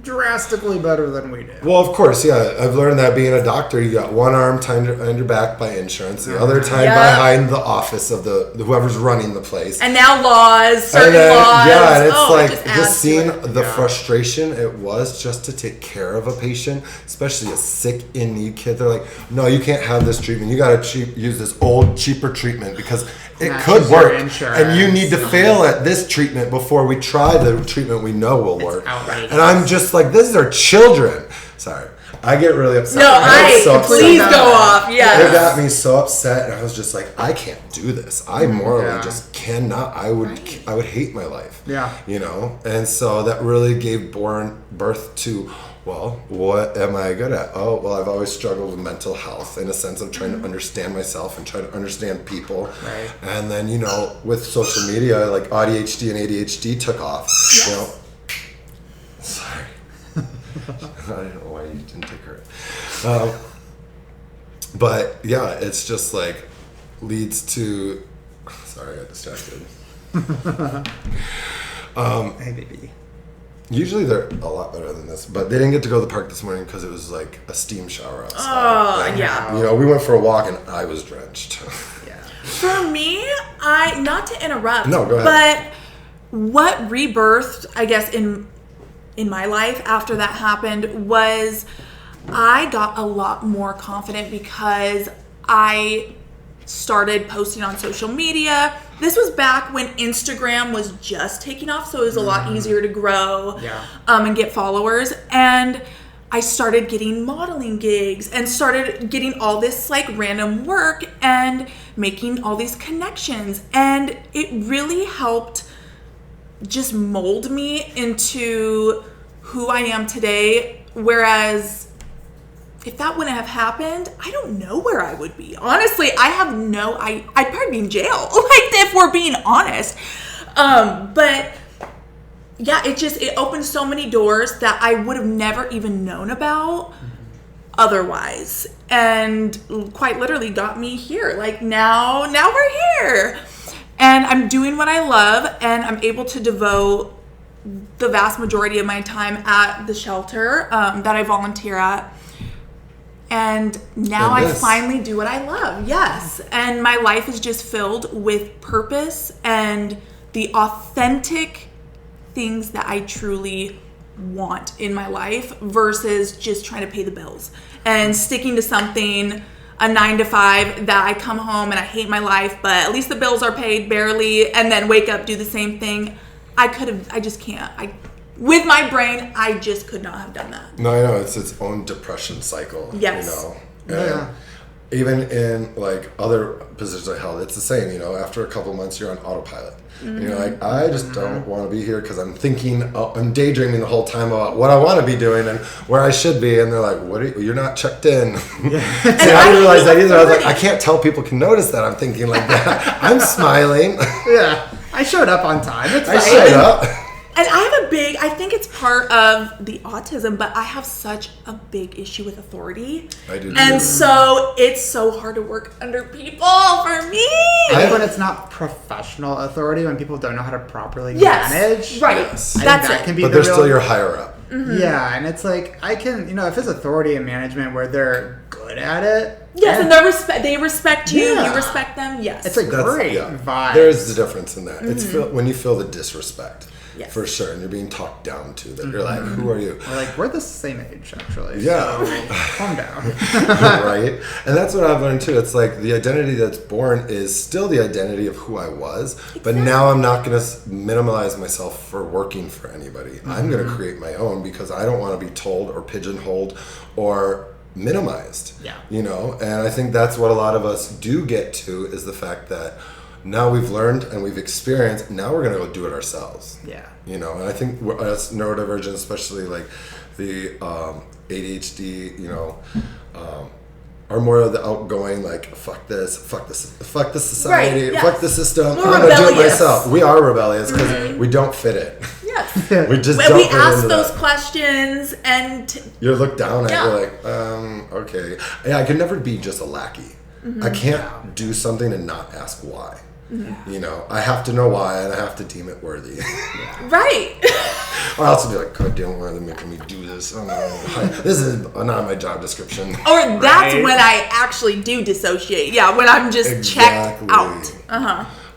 drastically better than we do. Well, of course, yeah. I've learned that being a doctor, you got one arm tied on your back by insurance, the other tied behind the office of the whoever's running the place. And now certain laws. Yeah, and it's just seeing the frustration it was just to take care of a patient, especially a sick in-need kid. They're like, no, you can't have this treatment. You got to use this old, cheaper treatment because it could work. And you need to fail at this treatment before we try the treatment we know will work. Outrageous. And I'm just like, these are children. Sorry. I get really upset. No, please go off. Yeah. It got me so upset, and I was just like, I can't do this. I morally just cannot. I would hate my life. Yeah. You know? And so that really gave birth to, well, what am I good at? Oh, well, I've always struggled with mental health in a sense of trying to understand myself and try to understand people. Right. And then, you know, with social media, like ADHD and ADHD took off. Yes. You know? Sorry. I don't know why you didn't take her. But yeah, it's just like leads to. Sorry, I got distracted. Hey, baby. Usually they're a lot better than this, but they didn't get to go to the park this morning because it was like a steam shower outside. Oh, yeah. You know, we went for a walk and I was drenched. Yeah. For me, not to interrupt. No, go ahead. But what rebirthed, I guess, in my life after that happened was I got a lot more confident because I started posting on social media. This was back when Instagram was just taking off, so it was a lot easier to grow and get followers. And I started getting modeling gigs and started getting all this like random work and making all these connections. And it really helped just mold me into who I am today. Whereas if that wouldn't have happened, I don't know where I would be. Honestly, I'd probably be in jail, like if we're being honest. But yeah, it opened so many doors that I would have never even known about otherwise. And quite literally got me here. Like now we're here. And I'm doing what I love, and I'm able to devote the vast majority of my time at the shelter that I volunteer at. And now I finally do what I love. Yes. And my life is just filled with purpose and the authentic things that I truly want in my life versus just trying to pay the bills and sticking to something, a 9-to-5 that I come home and I hate my life, but at least the bills are paid barely, and then wake up, do the same thing. I just can't. With my brain, I just could not have done that. No, I know. It's its own depression cycle. Yes. You know? And even in like other positions I held, it's the same. You know, after a couple months, you're on autopilot. And you're like, I just don't want to be here because I'm daydreaming the whole time about what I want to be doing and where I should be. And they're like, you're not checked in. Yeah. See, I didn't realize that either. I was like, I can't tell people can notice that I'm thinking like that. I'm smiling. Yeah. I showed up on time. It's fine. I showed up. And I think it's part of the autism, but I have such a big issue with authority. I do. And so it's so hard to work under people for me. And when it's not professional authority, when people don't know how to properly manage. Right. Yes. That's that it. can be But they're still your higher up. Yeah, and it's like, I can, if it's authority and management where they're good at it. Yes, and they respect you, Yeah. you respect them, yes. It's a great vibe. There's the difference in that. It's when you feel the disrespect. Yes. For sure, and you're being talked down to. That you're like, who are you? We're like, we're the same age, actually. Yeah. So calm down. Right? And that's what I've learned too. It's like the identity that's born is still the identity of who I was, but now I'm not going to minimize myself for working for anybody. I'm going to create my own because I don't want to be told or pigeonholed or minimized. Yeah. And I think that's what a lot of us do get to is the fact that now we've learned and we've experienced, now we're going to go do it ourselves. Yeah. And I think as neurodivergent, especially like the ADHD, are more of the outgoing, like, fuck this society, Right, yes. fuck the system, We're I'm going to do it rebellious. myself. We are rebellious because we don't fit it. Yes. We just When don't we fit ask into those that. questions and You're looked down at, Yeah. you're like, okay. Yeah, I could never be just a lackey. I can't do something and not ask why. I have to know why and I have to deem it worthy. right. Or else I'll be like, God damn, why are they making me do this? Oh, no. This is not my job description. Or that's Right. when I actually do dissociate. Yeah, when I'm just checked out.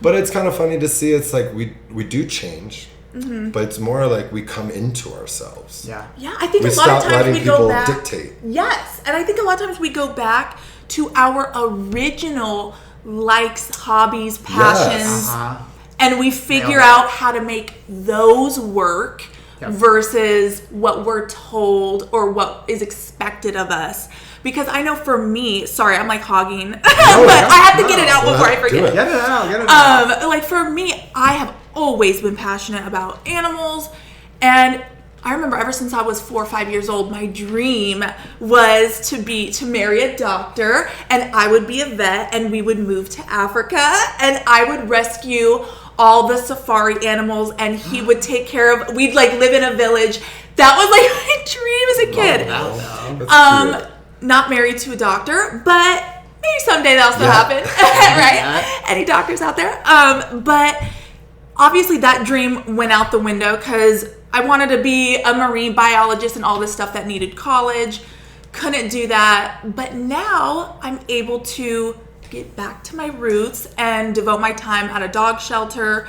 But it's kind of funny to see. It's like we do change, but it's more like we come into ourselves. Yeah. Yeah, I think We a lot of stop times letting we people go back. dictate. Yes, and I think a lot of times we go back to our original likes, hobbies, passions, and we figure Nailed it. out how to make those work Yep. versus what we're told or what is expected of us. Because I know for me, sorry, I'm like hogging, but I have to get it out before I Do forget. it. Get it out. Like for me, I have always been passionate about animals, and I remember ever since I was 4 or 5 years old, my dream was to marry a doctor, and I would be a vet, and we would move to Africa, and I would rescue all the safari animals, and he would take care of. We'd like live in a village. That was like my dream as a kid. That's cute. Not married to a doctor, but maybe someday that'll still Yeah. happen, right? Any doctors out there? But obviously that dream went out the window because I wanted to be a marine biologist and all this stuff that needed college. Couldn't do that. But now I'm able to get back to my roots and devote my time at a dog shelter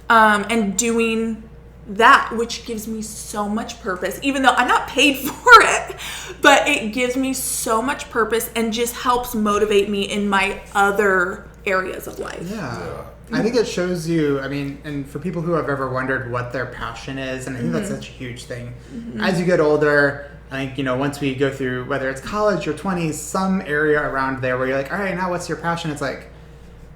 and doing that, which gives me so much purpose, even though I'm not paid for it, but it gives me so much purpose and just helps motivate me in my other areas of life. Yeah. I think it shows you, and for people who have ever wondered what their passion is, and I think that's such a huge thing. As you get older, I think, once we go through, whether it's college or 20s, some area around there where you're like, all right, now what's your passion? It's like,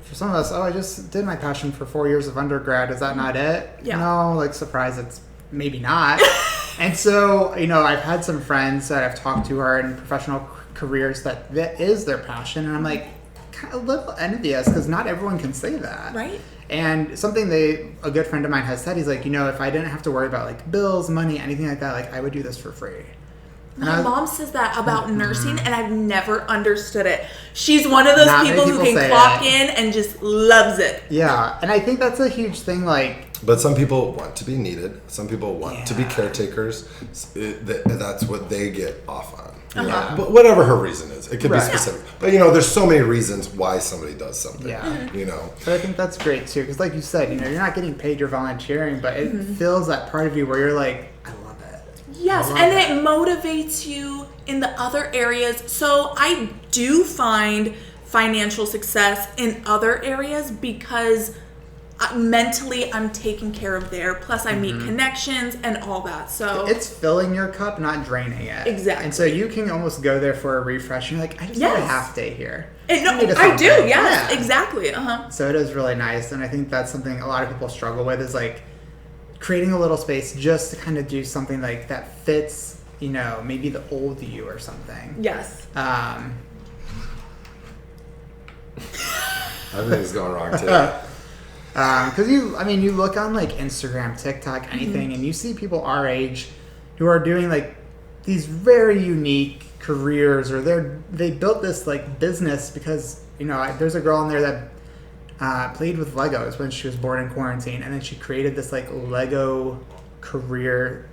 for some of us, I just did my passion for 4 years of undergrad. Is that not it? Yeah. No, like, surprise, it's maybe not. And so, I've had some friends that I've talked to who are in professional careers that is their passion. And I'm like, kind of a little envious because not everyone can say that. Right. And something a good friend of mine has said, he's like, if I didn't have to worry about like bills, money, anything like that, like I would do this for free. My mom says that about nursing, and I've never understood it. She's one of those Not many people who people can say clock it. in and just loves it. Yeah. And I think that's a huge thing. Like, But some people want to be needed. Some people want to be caretakers. That's what they get off on. Yeah. But whatever her reason is, it could Right. be specific. But there's so many reasons why somebody does something. Yeah. Mm-hmm. But I think that's great too, because like you said, you're not getting paid, you're volunteering, but it fills that part of you where you're like, I love it. Yes, I love and it. it motivates you in the other areas. So I do find financial success in other areas because mentally I'm taken care of there. Plus I meet connections and all that. So It's filling your cup, not draining it. Exactly. And so you can almost go there for a refresh. And you're like, I just need a half day here. no, I need a I do. something. Yes, Yeah. exactly. So it is really nice. And I think that's something a lot of people struggle with is like creating a little space just to kind of do something like that fits, maybe the old you or something. Yes. Everything's going wrong today. Because you look on like Instagram, TikTok, anything, and you see people our age who are doing like these very unique careers, or they built this like business because there's a girl in there that played with Legos when she was born in quarantine, and then she created this like Lego career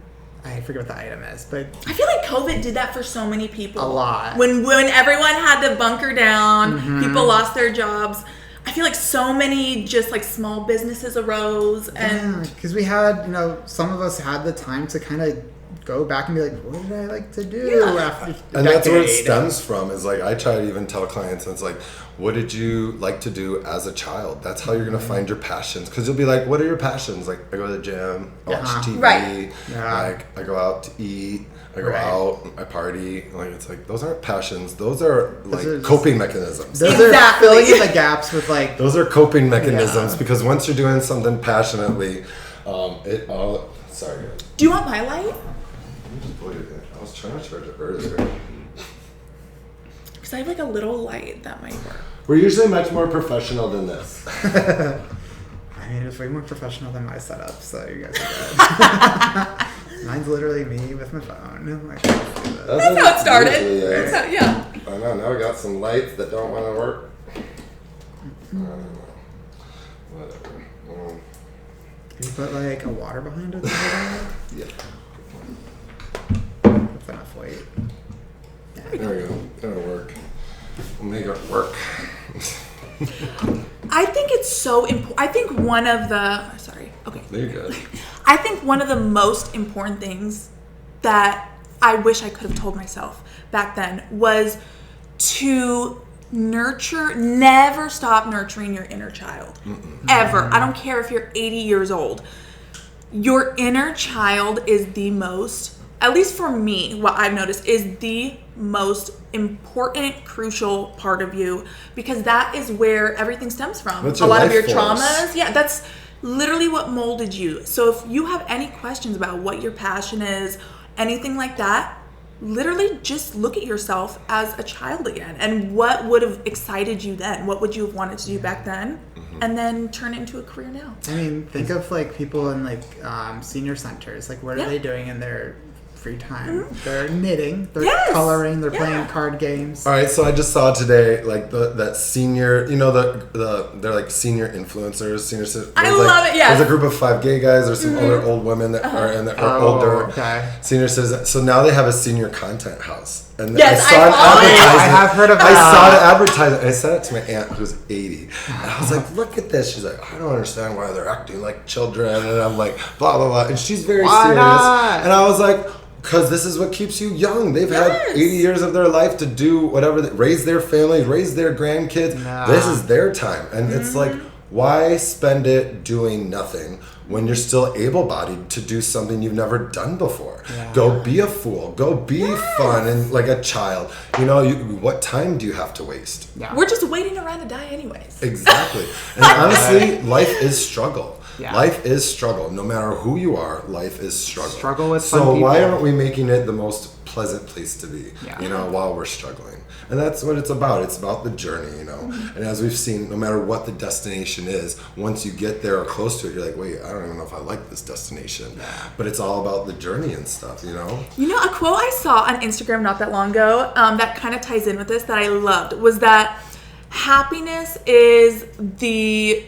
I forget what the item is, but I feel like COVID did that for so many people. A lot. When everyone had to bunker down, people lost their jobs. I feel like so many just like small businesses arose, and because we had, some of us had the time to kind of go back and be like, what did I like to do after a And that's where it decade? stems from, is like I try to even tell clients, and it's like, what did you like to do as a child? That's how you're going to find your passions. Because you'll be like, what are your passions? Like, I go to the gym, I watch TV, Right. like I go out to eat, I go Right. out, I party. Like, it's like, those aren't passions. Those are like are just- coping mechanisms. Those Exactly. are filling in the gaps with like, Those are coping mechanisms, Yeah. because once you're doing something passionately, it all. Sorry, guys. do you want my light? Just plug it in. I was trying to charge it earlier. Because I have like a little light that might work. We're usually much more professional than this. I mean, it's way more professional than my setup, so you guys are good. Mine's literally me with my phone. I'm like, let's do this. That's how it started. Usually is. That's how, yeah. I know, now we got some lights that don't want to work. I don't know. Whatever. You put like a water behind it? Yeah. That's enough weight. There we go. That'll work. We'll make it work. I think it's so important. I think one of the okay. There you go. I think one of the most important things that I wish I could have told myself back then was to never stop nurturing your inner child. Ever. I don't care if you're 80 years old. Your inner child is the most, at least for me, what I've noticed is the most important, crucial part of you, because that is where everything stems from. That's A your lot of life your force. traumas. Yeah, that's literally what molded you. So if you have any questions about what your passion is, anything like that, literally just look at yourself as a child again, and what would have excited you then? What would you have wanted to do back then? And then turn it into a career now. I mean, think of like people in like senior centers. Like, what are Yeah. they doing in their free time? They're knitting, they're Yes. coloring, they're Yeah. playing card games. All right, so I just saw today like that senior, they're like senior influencers, I love it, yes. There's a group of 5 gay guys or some other old women that are in the are older okay. senior citizens. So now they have a senior content house. And Yes, I saw I an follow it. advertisement. I have heard of I that. saw the advertisement. I sent it to my aunt who's 80. And I was like, look at this. She's like, I don't understand why they're acting like children. And I'm like, blah, blah, blah. And she's very Why serious. not? And I was like, because this is what keeps you young. They've had Yes. 80 years of their life to do whatever, raise their family, raise their grandkids. Nah. This is their time. And it's like, why spend it doing nothing when you're still able-bodied to do something you've never done before? Yeah. Go be a fool. Go be fun and like a child. What time do you have to waste? Yeah. We're just waiting around to die anyways. Exactly. And honestly, life is struggle. Yeah. Life is struggle. No matter who you are, life is struggle. Struggle with So fun why people. aren't we making it the most pleasant place to be? Yeah. While we're struggling. And that's what it's about. It's about the journey, And as we've seen, no matter what the destination is, once you get there or close to it, you're like, wait, I don't even know if I like this destination. But it's all about the journey and stuff, A quote I saw on Instagram not that long ago that kind of ties in with this that I loved was that happiness is the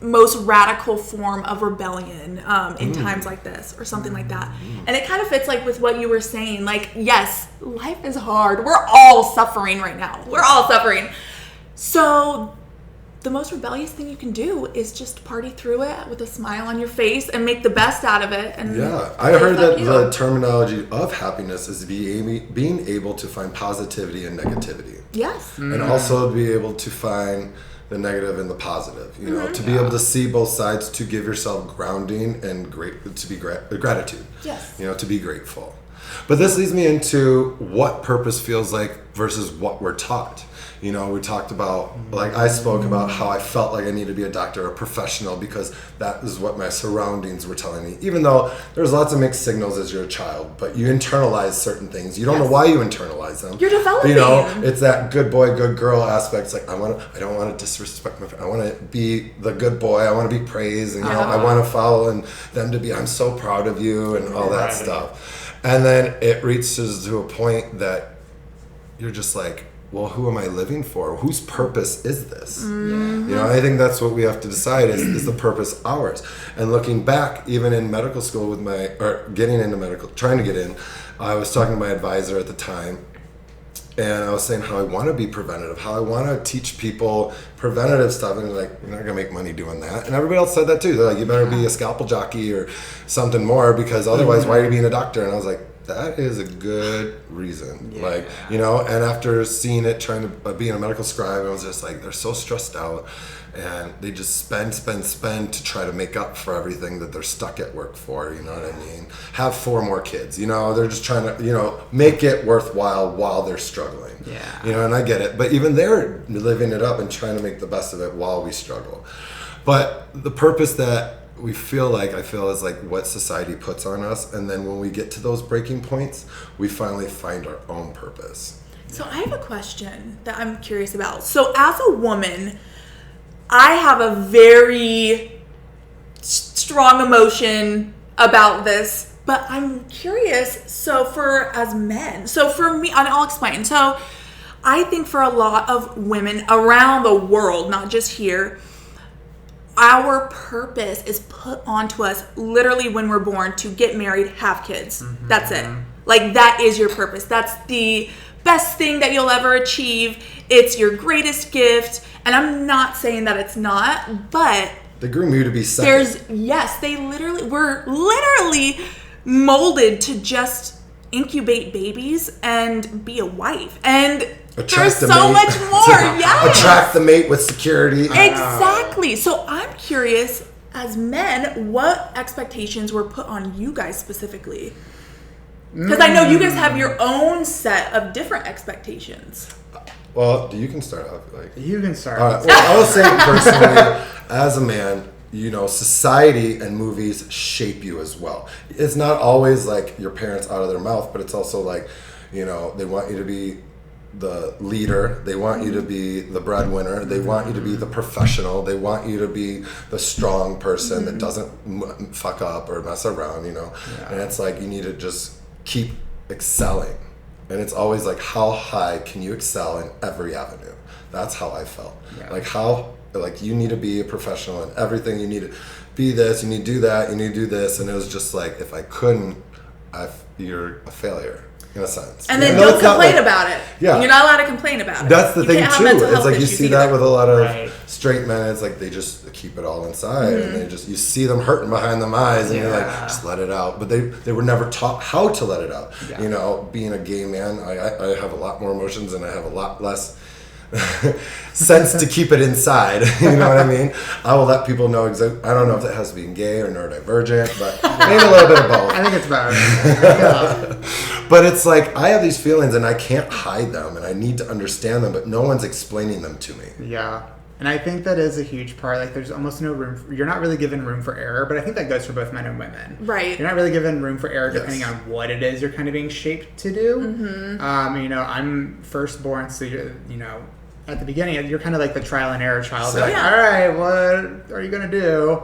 most radical form of rebellion in times like this, or something like that. And it kind of fits like with what you were saying. Like, yes, life is hard. We're all suffering right now. We're all suffering. So the most rebellious thing you can do is just party through it with a smile on your face and make the best out of it. And Yeah, I say, heard "Fuck that you." the terminology of happiness is being able to find positivity and negativity. Yes. And also be able to find the negative and the positive, to be able to see both sides, to give yourself grounding and gratitude. Yes. To be grateful. But this leads me into what purpose feels like versus what we're taught. We talked about, like I spoke about how I felt like I needed to be a doctor, a professional, because that is what my surroundings were telling me. Even though there's lots of mixed signals as you're a child, but you internalize certain things. You don't know why you internalize them. You're developing. It's that good boy, good girl aspect. It's like, I don't want to disrespect my friend. I want to be the good boy. I want to be praised. And, I want to follow and them to be, I'm so proud of you and all that stuff. And then it reaches to a point that you're just like, well, who am I living for? Whose purpose is this? You know, I think that's what we have to decide is the purpose ours? And looking back, even in medical school getting into medical, trying to get in, I was talking to my advisor at the time, and I was saying how I want to be preventative, how I want to teach people preventative stuff. And like, you're not going to make money doing that. And everybody else said that too. They're like, you better be a scalpel jockey or something more, because otherwise, why are you being a doctor? And I was like, that is a good reason. Yeah. Like, you know, and after seeing it, trying to being a medical scribe, I was just like, they're so stressed out, and they just spend to try to make up for everything that they're stuck at work for, you know what I mean? Have 4 more kids, you know, they're just trying to, you know, make it worthwhile while they're struggling. Yeah. You know, and I get it. But even they're living it up and trying to make the best of it while we struggle. But the purpose that I feel is like what society puts on us, and then when we get to those breaking points, we finally find our own purpose. So I have a question that I'm curious about. So as a woman, I have a very strong emotion about this, but I'm curious. So for me, and I'll explain. So I think for a lot of women around the world, not just here, our purpose is put onto us literally when we're born to get married, have kids. That's it. Like, that is your purpose. That's the best thing that you'll ever achieve. It's your greatest gift. And I'm not saying that it's not, but They groom you to be second. we're literally molded to just incubate babies and be a wife. And there's so much more. Yes. Attract the mate with security. Exactly. So I'm curious, as men, what expectations were put on you guys specifically? Because I know you guys have your own set of different expectations. Well, you can start off. You can start. All right. Well, I was saying personally, as a man, you know, society and movies shape you as well. It's not always like your parents out of their mouth, but it's also like, you know, they want you to be the leader, they want you to be the breadwinner, they want you to be the professional, they want you to be the strong person that doesn't fuck up or mess around, you know. And it's like you need to just keep excelling, and it's always like, how high can you excel in every avenue? That's how I felt. Like you need to be a professional in everything, you need to be this, you need to do that, you need to do this, and it was just like, if I couldn't, you're a failure. In a sense. And then don't complain about it. Yeah. You're not allowed to complain about it. That's the thing too. It's like you see that with a lot of Right. straight men. It's like they just keep it all inside, and you see them hurting behind them eyes, and you're like, just let it out. But they were never taught how to let it out. Yeah. You know, being a gay man, I have a lot more emotions, and I have a lot less sense to keep it inside. You know what I mean? I will let people know exactly. I don't know if that has to be gay or neurodivergent, but maybe a little bit of both. I think it's better. But it's like, I have these feelings and I can't hide them, and I need to understand them, but no one's explaining them to me. Yeah. And I think that is a huge part. Like, there's almost no room. You're not really given room for error, but I think that goes for both men and women. Right. You're not really given room for error depending Yes. on what it is you're kind of being shaped to do. You know, I'm firstborn, so you're, you know, at the beginning, you're kind of like the trial and error child. So, Like, yeah. all right, what are you going to do?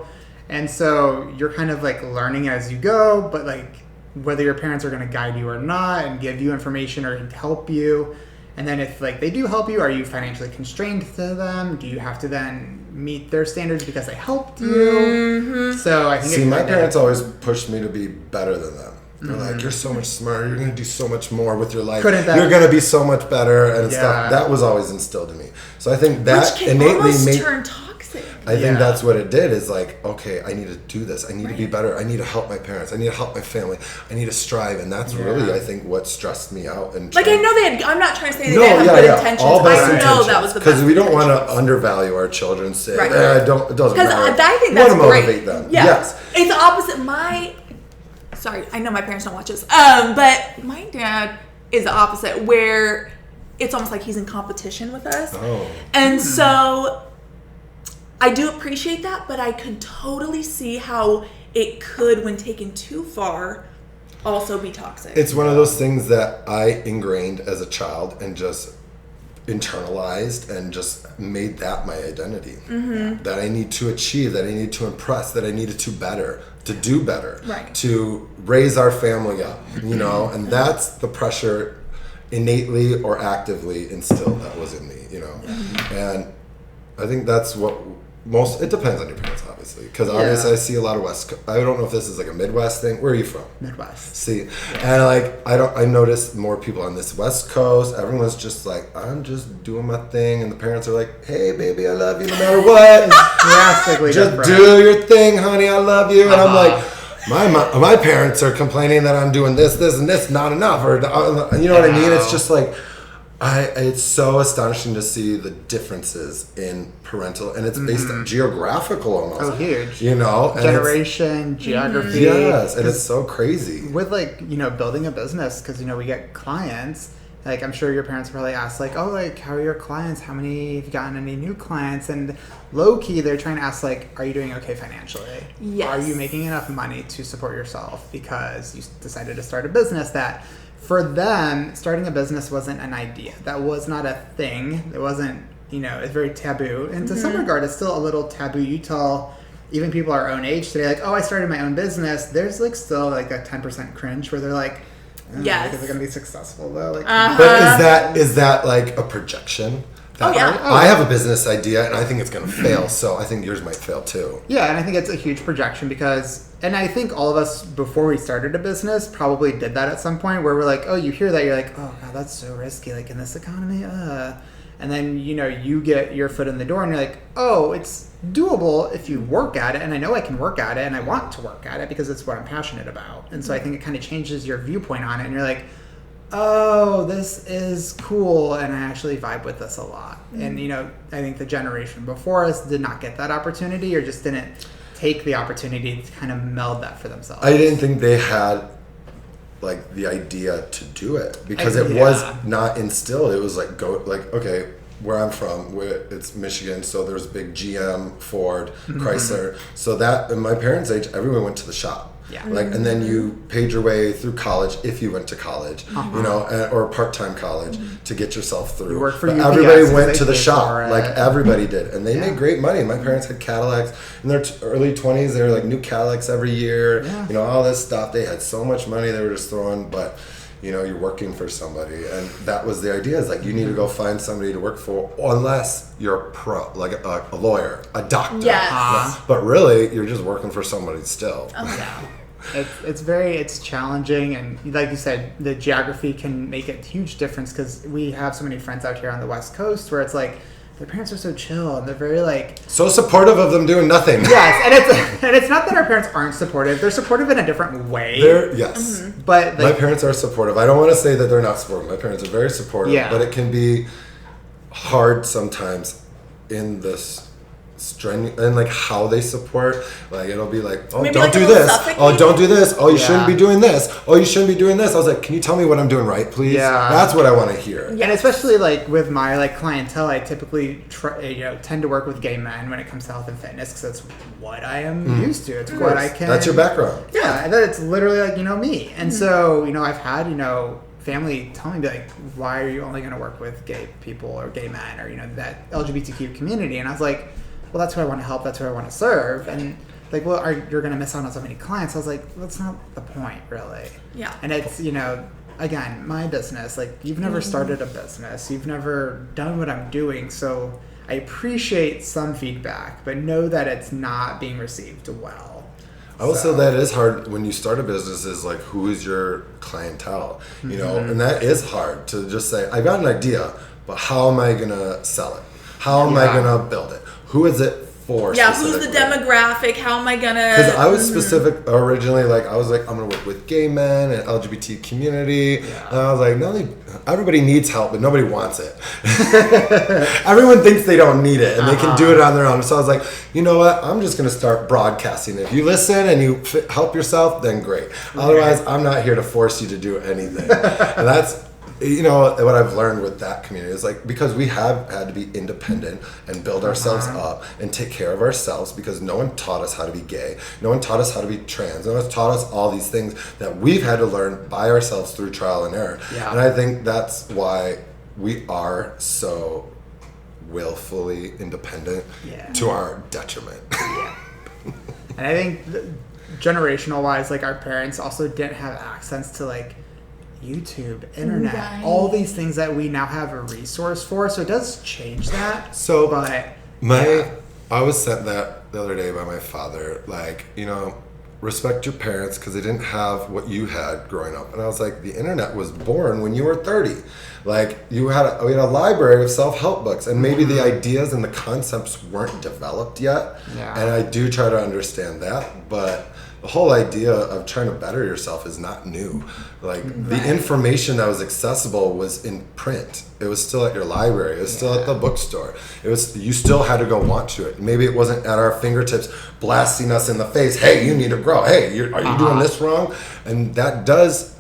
And so you're kind of like learning as you go, but like whether your parents are going to guide you or not and give you information or help you. And then if like they do help you, are you financially constrained to them? Do you have to then meet their standards because they helped you? So I think See, my parents always pushed me to be better than them. They're like, you're so much smarter. You're going to do so much more with your life. Couldn't that- You're going to be so much better and Yeah. stuff. That was always instilled in me. So I think that Which can innately almost made. turn toxic. I think Yeah. that's what it did. Is like, okay, I need to do this. I need to be better. I need to help my parents. I need to help my family. I need to strive, and that's really, I think, what stressed me out. And Like, I know they had, I'm not trying to say they didn't have good intentions. all best I know intentions. that was the best Because we don't want to intentions. undervalue our children. Say, Right. it doesn't Because matter. I think We that's want to great. motivate them. Yeah. Yes. It's the opposite. Sorry, I know my parents don't watch this. But my dad is the opposite, where it's almost like he's in competition with us. Oh. And so I do appreciate that, but I could totally see how it could, when taken too far, also be toxic. It's one of those things that I ingrained as a child and just internalized and just made that my identity. That I need to achieve, that I need to impress, that I needed to do better, Right. to raise our family up, you know, and that's the pressure innately or actively instilled that was in me, you know. And I think that's what it depends on your parents, obviously, because obviously I see a lot of I don't know if this is like a Midwest thing. Where are you from? Midwest. See, and like I noticed more people on this West Coast. Everyone's just like, I'm just doing my thing, and the parents are like, hey baby, I love you no matter what. Drastically just different. do your thing, honey, I love you. And I'm like, my parents are complaining that I'm doing this, and this, not enough, or you know what I mean? It's just like. It's so astonishing to see the differences in parental, and it's based on geographical almost. Oh, huge. You know? Generation, geography. Yes, and it's so crazy. With, like, you know, building a business, because, you know, we get clients, like, I'm sure your parents probably ask, like, oh, like, how are your clients? How many, have you gotten any new clients? And low-key, they're trying to ask, like, are you doing okay financially? Yes. Are you making enough money to support yourself because you decided to start a business that... For them, starting a business wasn't an idea. That was not a thing. It wasn't, you know, it's very taboo. And to some regard, it's still a little taboo. You tell even people our own age today, like, oh, I started my own business. There's, like, still, like, a 10% cringe where they're like, yes. is it going to be successful, though? Like, But is that like a projection? Oh, yeah. I have a business idea, and I think it's going to fail, so I think yours might fail, too. Yeah, and I think it's a huge projection because, and I think all of us, before we started a business, probably did that at some point where we're like, oh, you hear that, you're like, oh, God, that's so risky, like, in this economy, And then, you know, you get your foot in the door and you're like, oh, it's doable if you work at it, and I know I can work at it, and I want to work at it because it's what I'm passionate about. And so I think it kind of changes your viewpoint on it, and you're like, oh, this is cool, and I actually vibe with this a lot. And, you know, I think the generation before us did not get that opportunity or just didn't take the opportunity to kind of meld that for themselves. I didn't think they had, like, the idea to do it because it was not instilled. It was like, okay, where I'm from, it's Michigan, so there's big GM, Ford, Chrysler. So that, in my parents' age, everyone went to the shop. Yeah. Like, and then you paid your way through college if you went to college, you know, or part-time college to get yourself through. You work for but UPS, everybody went to the paid shop, for it. like everybody did, and they made great money. My parents had Cadillacs in their early 20s. They were like new Cadillacs every year, you know, all this stuff. They had so much money they were just throwing, but you know, you're working for somebody, and that was the idea. Is like you need to go find somebody to work for, unless you're a pro, like a lawyer, a doctor. Yes. But really, you're just working for somebody still. Oh, yeah. It's challenging, and like you said, the geography can make a huge difference because we have so many friends out here on the West Coast where it's like their parents are so chill and they're very like so supportive of them doing nothing. Yes, and it's not that our parents aren't supportive; they're supportive in a different way. Yes, but like, my parents are supportive. I don't want to say that they're not supportive. My parents are very supportive, but it can be hard sometimes in this strenuous and like how they support. Like it'll be like, oh, Maybe don't like do a little this. suffocating. Oh, don't do this. Oh, you shouldn't be doing this. Oh, you shouldn't be doing this. I was like, can you tell me what I'm doing right, please? Yeah. That's what I want to hear. And especially like with my like clientele, I typically tend to work with gay men when it comes to health and fitness because that's what I am used to. It's what I can. That's your background. Yeah, and it's literally like, you know, me. And so, you know, I've had, you know, family tell me, be like, why are you only going to work with gay people or gay men or, you know, that LGBTQ community? And I was like, well, that's who I want to help. That's who I want to serve. And like, well, you're going to miss out on so many clients. I was like, that's not the point, really. Yeah. And it's, you know, again, my business, like, you've never started a business. You've never done what I'm doing. So I appreciate some feedback, but know that it's not being received well. I will say that is hard when you start a business, is like, who is your clientele? You know, and that is hard to just say, I got an idea, but how am I going to sell it? How am I going to build it? Who is it for? Yeah, who's the demographic? How am I gonna? Because I was specific originally, like I was like, I'm gonna work with gay men and LGBT community, and I was like, everybody needs help, but nobody wants it. Everyone thinks they don't need it, and they can do it on their own. So I was like, you know what? I'm just gonna start broadcasting. If you listen and you help yourself, then great. Otherwise, I'm not here to force you to do anything. And that's, you know, what I've learned with that community is like, because we have had to be independent and build ourselves up and take care of ourselves, because no one taught us how to be gay, no one taught us how to be trans, no one taught us all these things that we've had to learn by ourselves through trial and error. And I think that's why we are so willfully independent to our detriment. And I think generational wise, like our parents also didn't have access to like YouTube, internet, all these things that we now have a resource for. So it does change that. So but I was sent that the other day by my father, like, respect your parents because they didn't have what you had growing up. And I was like, the internet was born when you were 30. Like, we had a library of self-help books, and maybe the ideas and the concepts weren't developed yet. Yeah. And I do try to understand that, but the whole idea of trying to better yourself is not new. Like, the information that was accessible was in print. It was still at your library. It was still at the bookstore. You still had to go want to it. Maybe it wasn't at our fingertips blasting us in the face, hey, you need to grow. Hey, are you doing this wrong? And that does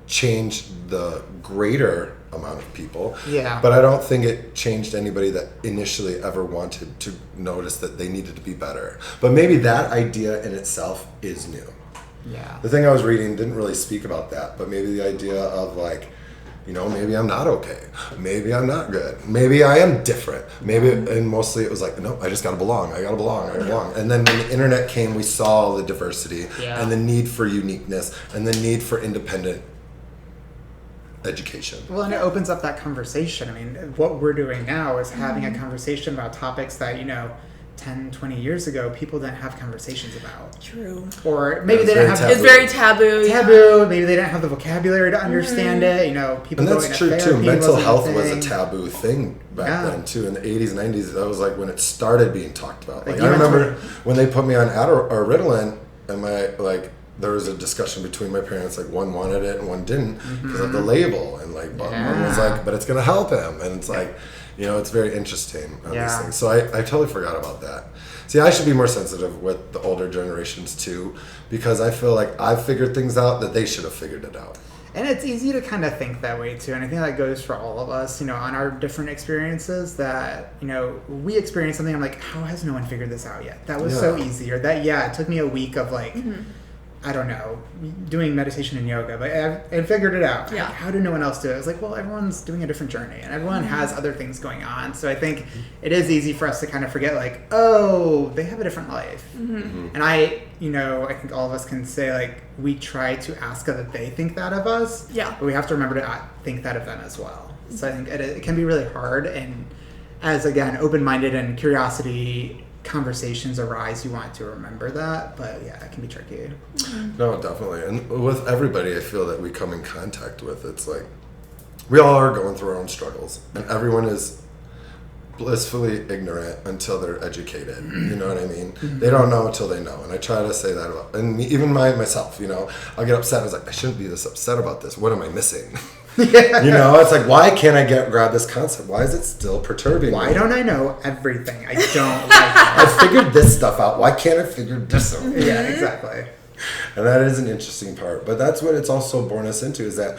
change the greater amount of people. Yeah. But I don't think it changed anybody that initially ever wanted to notice that they needed to be better. But maybe that idea in itself is new. Yeah. The thing I was reading didn't really speak about that, but maybe the idea of like, maybe I'm not okay. Maybe I'm not good. Maybe I am different. Maybe, and mostly it was like, no, I just gotta belong. I gotta belong. And then when the internet came, we saw the diversity and the need for uniqueness and the need for independent education. Well, and it opens up that conversation. I mean, what we're doing now is having a conversation about topics that, 10, 20 years ago, people didn't have conversations about. True. Or maybe they didn't have... It's very taboo. Maybe they didn't have the vocabulary to understand it. People and that's going true to too. therapy Mental wasn't health a was a thing. taboo thing back then too. In the 80s, 90s, that was like when it started being talked about. Like, I remember when they put me on or Ritalin, and there was a discussion between my parents, like one wanted it and one didn't because of the label, and like one was like, but it's gonna help him, and it's like, it's very interesting on these things. So I totally forgot about that. See, I should be more sensitive with the older generations too, because I feel like I've figured things out that they should have figured it out. And it's easy to kind of think that way too, and I think that goes for all of us, on our different experiences that, we experienced something, I'm like, how has no one figured this out yet? That was so easy. Or that, it took me a week of like, I don't know, doing meditation and yoga, but I figured it out. Yeah. How did no one else do it? I was like, well, everyone's doing a different journey and everyone has other things going on. So I think it is easy for us to kind of forget, like, oh, they have a different life. And I think all of us can say, like, we try to ask that they think that of us. Yeah. But we have to remember to think that of them as well. So I think it can be really hard. And as, again, open-minded and curiosity conversations arise, you want to remember that, but it can be tricky. No, definitely. And with everybody I feel that we come in contact with, it's like we all are going through our own struggles, and everyone is blissfully ignorant until they're educated. You know what I mean? They don't know until they know, and I try to say that about, and even myself, I'll get upset. I was like, I shouldn't be this upset about this. What am I missing? It's like, why can't I grab this concept? Why is it still perturbing me? Why don't I know everything? I don't like it. I figured this stuff out. Why can't I figure this out? Yeah, exactly. And that is an interesting part. But that's what it's also born us into, is that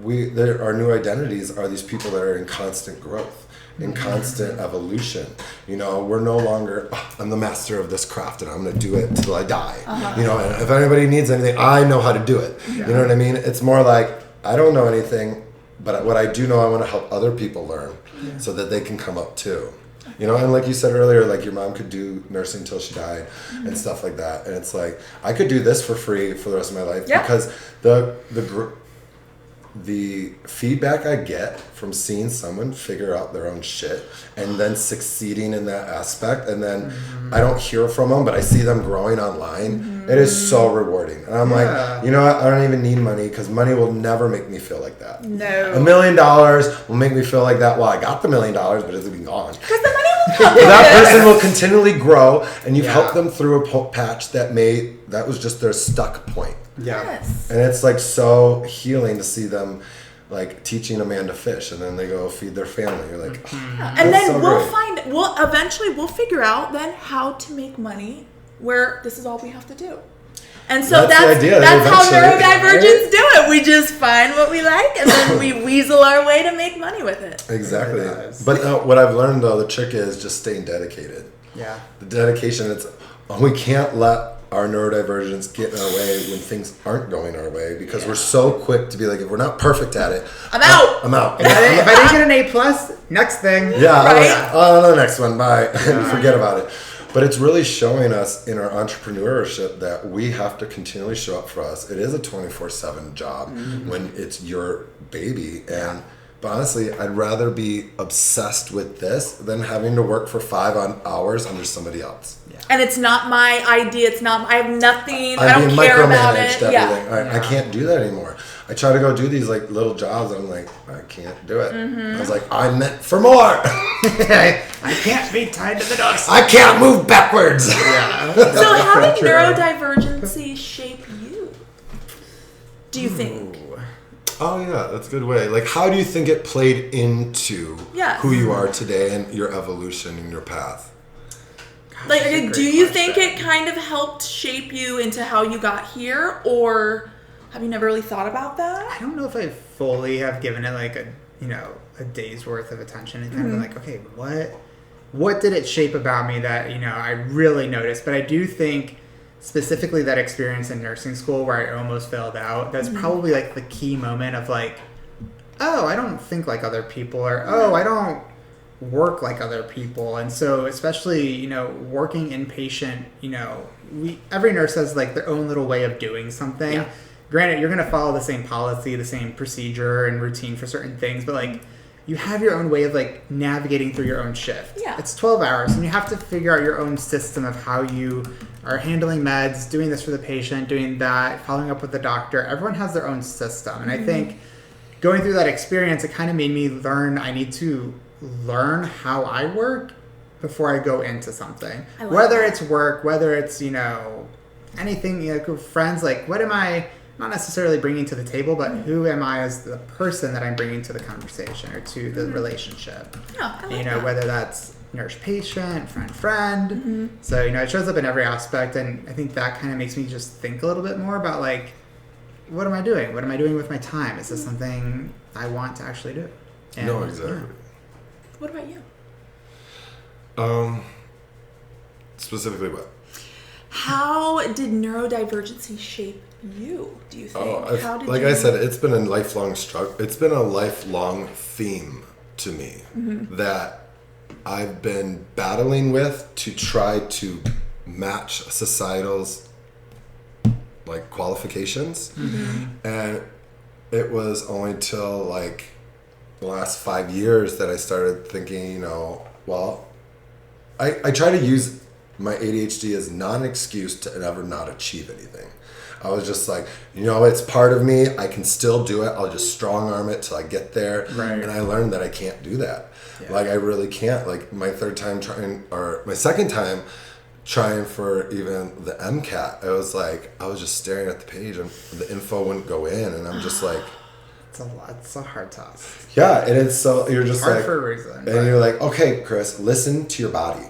our new identities are these people that are in constant growth, in constant evolution. We're no longer, I'm the master of this craft and I'm going to do it till I die. And if anybody needs anything, I know how to do it. Yeah. You know what I mean? It's more like, I don't know anything, but what I do know, I want to help other people learn so that they can come up too. And like you said earlier, like your mom could do nursing till she died and stuff like that. And it's like, I could do this for free for the rest of my life because the feedback I get from seeing someone figure out their own shit and then succeeding in that aspect, and then I don't hear from them, but I see them growing online, it is so rewarding. And I'm like, I don't even need money, because money will never make me feel like that. No. $1 million will make me feel like that. Well, I got the $1 million, but it's been gone. Because the money will come. That person will continually grow, and you've helped them through a patch that was just their stuck point. Yeah. Yes. And it's like so healing to see them like teaching a man to fish, and then they go feed their family. You're like, and then so we'll figure out then how to make money where this is all we have to do. And so that's how neurodivergents do it. We just find what we like, and then we weasel our way to make money with it. Exactly. But what I've learned though, the trick is just staying dedicated. Yeah. The dedication, we can't let our neurodivergence get in our way when things aren't going our way, because we're so quick to be like, if we're not perfect at it, I'm out. I'm out. If I didn't get an A+, next thing. Yeah, right? on the next one, bye. Forget about it. But it's really showing us in our entrepreneurship that we have to continually show up for us. It is a 24/7 job when it's your baby. But honestly, I'd rather be obsessed with this than having to work for 5 hours under somebody else. And it's not my idea. It's not. I have nothing. I I'm don't being care about micromanaged, it. everything. Yeah. I can't do that anymore. I try to go do these like little jobs, and I'm like, I can't do it. I was like, I'm meant for more. I can't be tied to the dust. I can't move backwards. Yeah. So how did neurodivergency shape you? Do you think? Oh yeah, that's a good way. Like, how do you think it played into who you are today and your evolution and your path? Like, do you think it kind of helped shape you into how you got here, or have you never really thought about that? I don't know if I fully have given it like a day's worth of attention and kind of like, okay, what did it shape about me that, I really noticed? But I do think specifically that experience in nursing school where I almost failed out, that's probably like the key moment of like, oh, I don't think like other people, or oh, I don't work like other people. And so especially, working inpatient, every nurse has like their own little way of doing something. Yeah. Granted, you're going to follow the same policy, the same procedure and routine for certain things, but like you have your own way of like navigating through your own shift. Yeah. It's 12 hours and you have to figure out your own system of how you are handling meds, doing this for the patient, doing that, following up with the doctor. Everyone has their own system. And I think going through that experience, it kind of made me learn I need to learn how I work before I go into something. Whether it's work, whether it's, anything, friends, like what am I not necessarily bringing to the table, but who am I as the person that I'm bringing to the conversation or to the relationship? Yeah, I like that. Whether that's nurse-patient, friend-friend. So, it shows up in every aspect, and I think that kind of makes me just think a little bit more about, like, what am I doing? What am I doing with my time? Is this something I want to actually do? And, no, exactly. Yeah. What about you? Specifically what? How did neurodivergency shape you, do you think? I said, it's been a lifelong struggle. It's been a lifelong theme to me that I've been battling with to try to match societal's like qualifications. And it was only till like the last 5 years that I started thinking, I try to use my ADHD as not an excuse to ever not achieve anything. I was just like, it's part of me. I can still do it. I'll just strong arm it till I get there. Right. And I learned that I can't do that. Yeah. Like, I really can't. Like, my second time trying for even the MCAT, I was just staring at the page and the info wouldn't go in. And I'm just like, it's a hard task. Yeah. And it's so, you're just hard like, for a reason. And you're like, okay, Chris, listen to your body.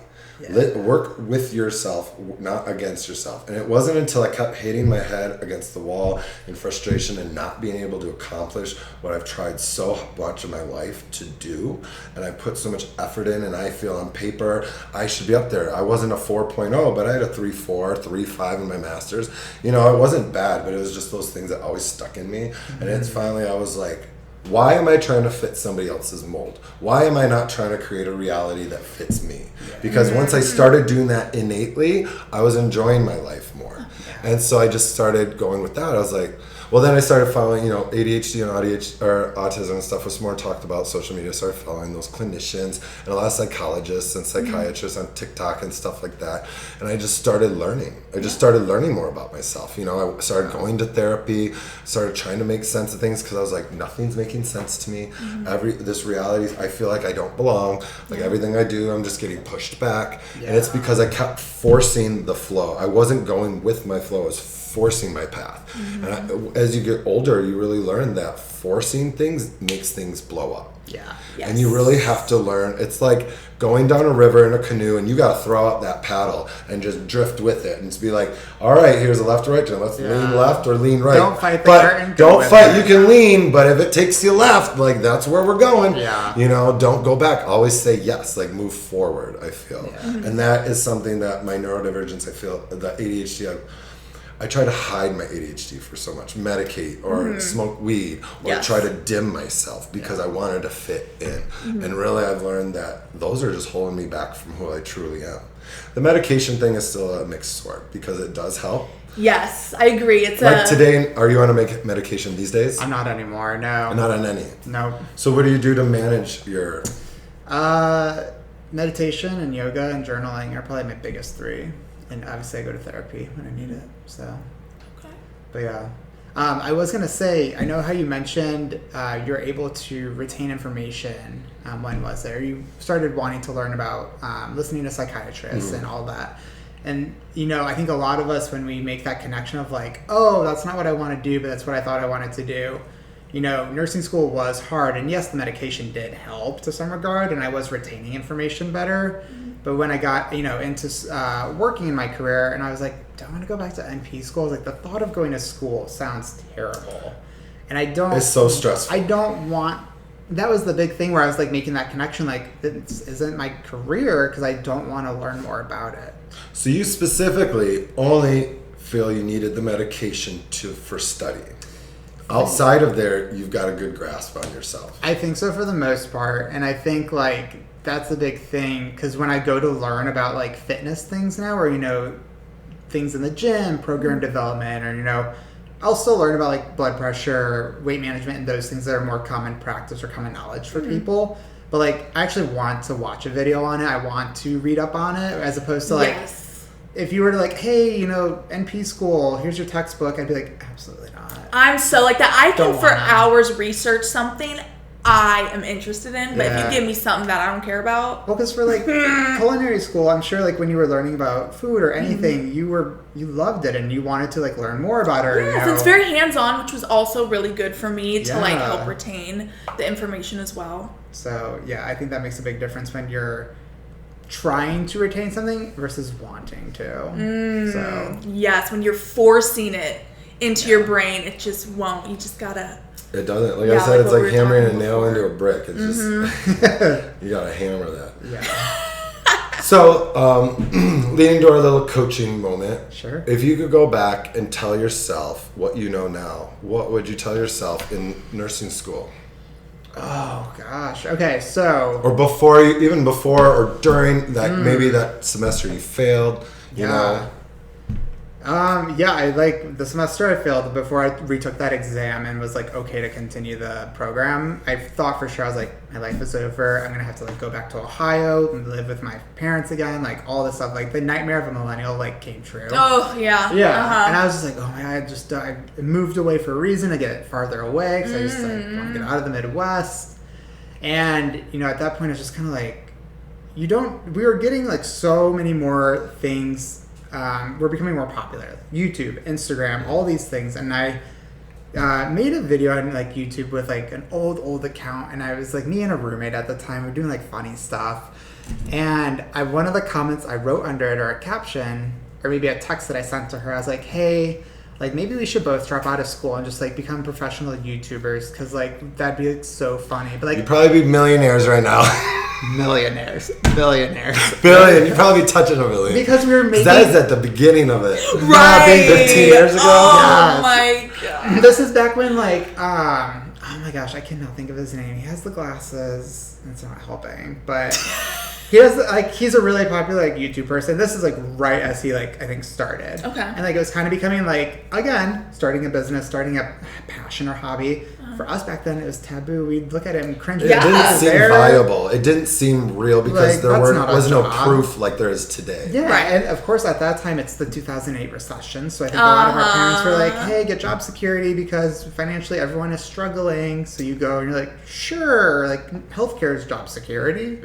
Yeah. Work with yourself, not against yourself. And it wasn't until I kept hitting my head against the wall in frustration and not being able to accomplish what I've tried so much of my life to do, and I put so much effort in, and I feel on paper I should be up there. I wasn't a 4.0, but I had a 3.4, 3.5 in my master's. It wasn't bad, but it was just those things that always stuck in me. And it's finally, I was like, why am I trying to fit somebody else's mold? Why am I not trying to create a reality that fits me? Because once I started doing that innately, I was enjoying my life more. And so I just started going with that. I was like, well, then I started following, ADHD and autism and stuff was more talked about social media. I started following those clinicians and a lot of psychologists and psychiatrists on TikTok and stuff like that. And I just started learning. I just started learning more about myself. I started going to therapy, started trying to make sense of things because I was like, nothing's making sense to me. This reality, I feel like I don't belong. Like everything I do, I'm just getting pushed back. And it's because I kept forcing the flow. I wasn't going with my flow. I was forcing my path. And as you get older, you really learn that forcing things makes things blow up. Yeah. Yes. And you really have to learn. It's like going down a river in a canoe and you got to throw out that paddle and just drift with it and just be like, all right, here's a left or right turn. Let's lean left or lean right. Don't fight the current. Don't fight. You can lean, but if it takes you left, like that's where we're going. Yeah. Don't go back. Always say yes. Like move forward, I feel. Yeah. And that is something that my neurodivergence, I feel, the ADHD, I try to hide my ADHD for so much, medicate or smoke weed or try to dim myself because I wanted to fit in. And really I've learned that those are just holding me back from who I truly am. The medication thing is still a mixed sword because it does help. Yes, I agree. It's like today, are you on a medication these days? I'm not anymore, no. Not on any? No. So what do you do to manage your... Meditation and yoga and journaling are probably my biggest 3. And obviously I go to therapy when I need it, so. Okay. But yeah. I was going to say, I know how you mentioned you're able to retain information. When was it? You started wanting to learn about listening to psychiatrists and all that. And, you know, I think a lot of us, when we make that connection of like, oh, that's not what I want to do, but that's what I thought I wanted to do. You know, nursing school was hard. And yes, the medication did help to some regard. And I was retaining information better. But when I got, you know, into working in my career and I was like, do I want to go back to NP school? Like the thought of going to school sounds terrible. And I don't. It's so stressful. I don't want. That was the big thing where I was like making that connection. Like, this isn't my career because I don't want to learn more about it. So you specifically only feel you needed the medication for study. Outside of there, you've got a good grasp on yourself. I think so for the most part. And I think like that's the big thing because when I go to learn about like fitness things now or, you know, things in the gym, program development, or, you know, I'll still learn about like blood pressure, weight management, and those things that are more common practice or common knowledge for people. But like, I actually want to watch a video on it. I want to read up on it as opposed to like, if you were to like, hey, you know, NP school, here's your textbook, I'd be like, absolutely not. I'm so like that. I can for hours research something I am interested in, but if you give me something that I don't care about. Well, because for like culinary school, I'm sure like when you were learning about food or anything, you loved it and you wanted to like learn more about it. Yes, you know? it's very hands-on, which was also really good for me to like help retain the information as well. So yeah, I think that makes a big difference when you're trying to retain something versus wanting to. So yes, when you're forcing it into your brain, it just won't. You just gotta. It doesn't. Like I said, it's like hammering a nail into a brick. It's just you gotta hammer that. Yeah. So, leading to our little coaching moment. Sure. If you could go back and tell yourself what you know now, what would you tell yourself in nursing school? Oh gosh. Okay, so. Or before you, even before or during that, maybe that semester you failed. You know. Yeah, I like the semester I failed before I retook that exam and was like okay to continue the program. I thought for sure I was like, my life is over. I'm gonna have to like go back to Ohio and live with my parents again, like all this stuff. Like the nightmare of a millennial like came true. Oh yeah. Yeah. And I was just like, oh my God, I moved away for a reason to get farther away because I just like want to get out of the Midwest. And you know, at that point, I was just kind of like, we were getting like so many more things. We're becoming more popular. YouTube, Instagram, all these things. And I made a video on like YouTube with like an old account. And I was like, me and a roommate at the time, we were doing like funny stuff. And one of the comments I wrote under it, or a caption, or maybe a text that I sent to her, I was like, hey, like maybe we should both drop out of school and just like become professional YouTubers. Cause like that'd be like so funny. But like, you'd probably be millionaires right now. Billionaires. Billion. You'd probably be touching a billion. Because we were making. That is at the beginning of it. Right. 15 years ago. Oh my God. This is back when like, oh my gosh, I cannot think of his name. He has the glasses. That's not helping. But he's a really popular like YouTube person. This is like right as he like I think started. Okay. And like it was kind of becoming like, again, starting a business, starting a passion or hobby. For us back then, it was taboo. We'd look at it and cringe. It didn't seem viable. It didn't seem real because like, there was no proof like there is today. Yeah, right. And of course at that time it's the 2008 recession. So I think a lot of our parents were like, hey, get job security because financially everyone is struggling. So you go and you're like, sure, like healthcare is job security.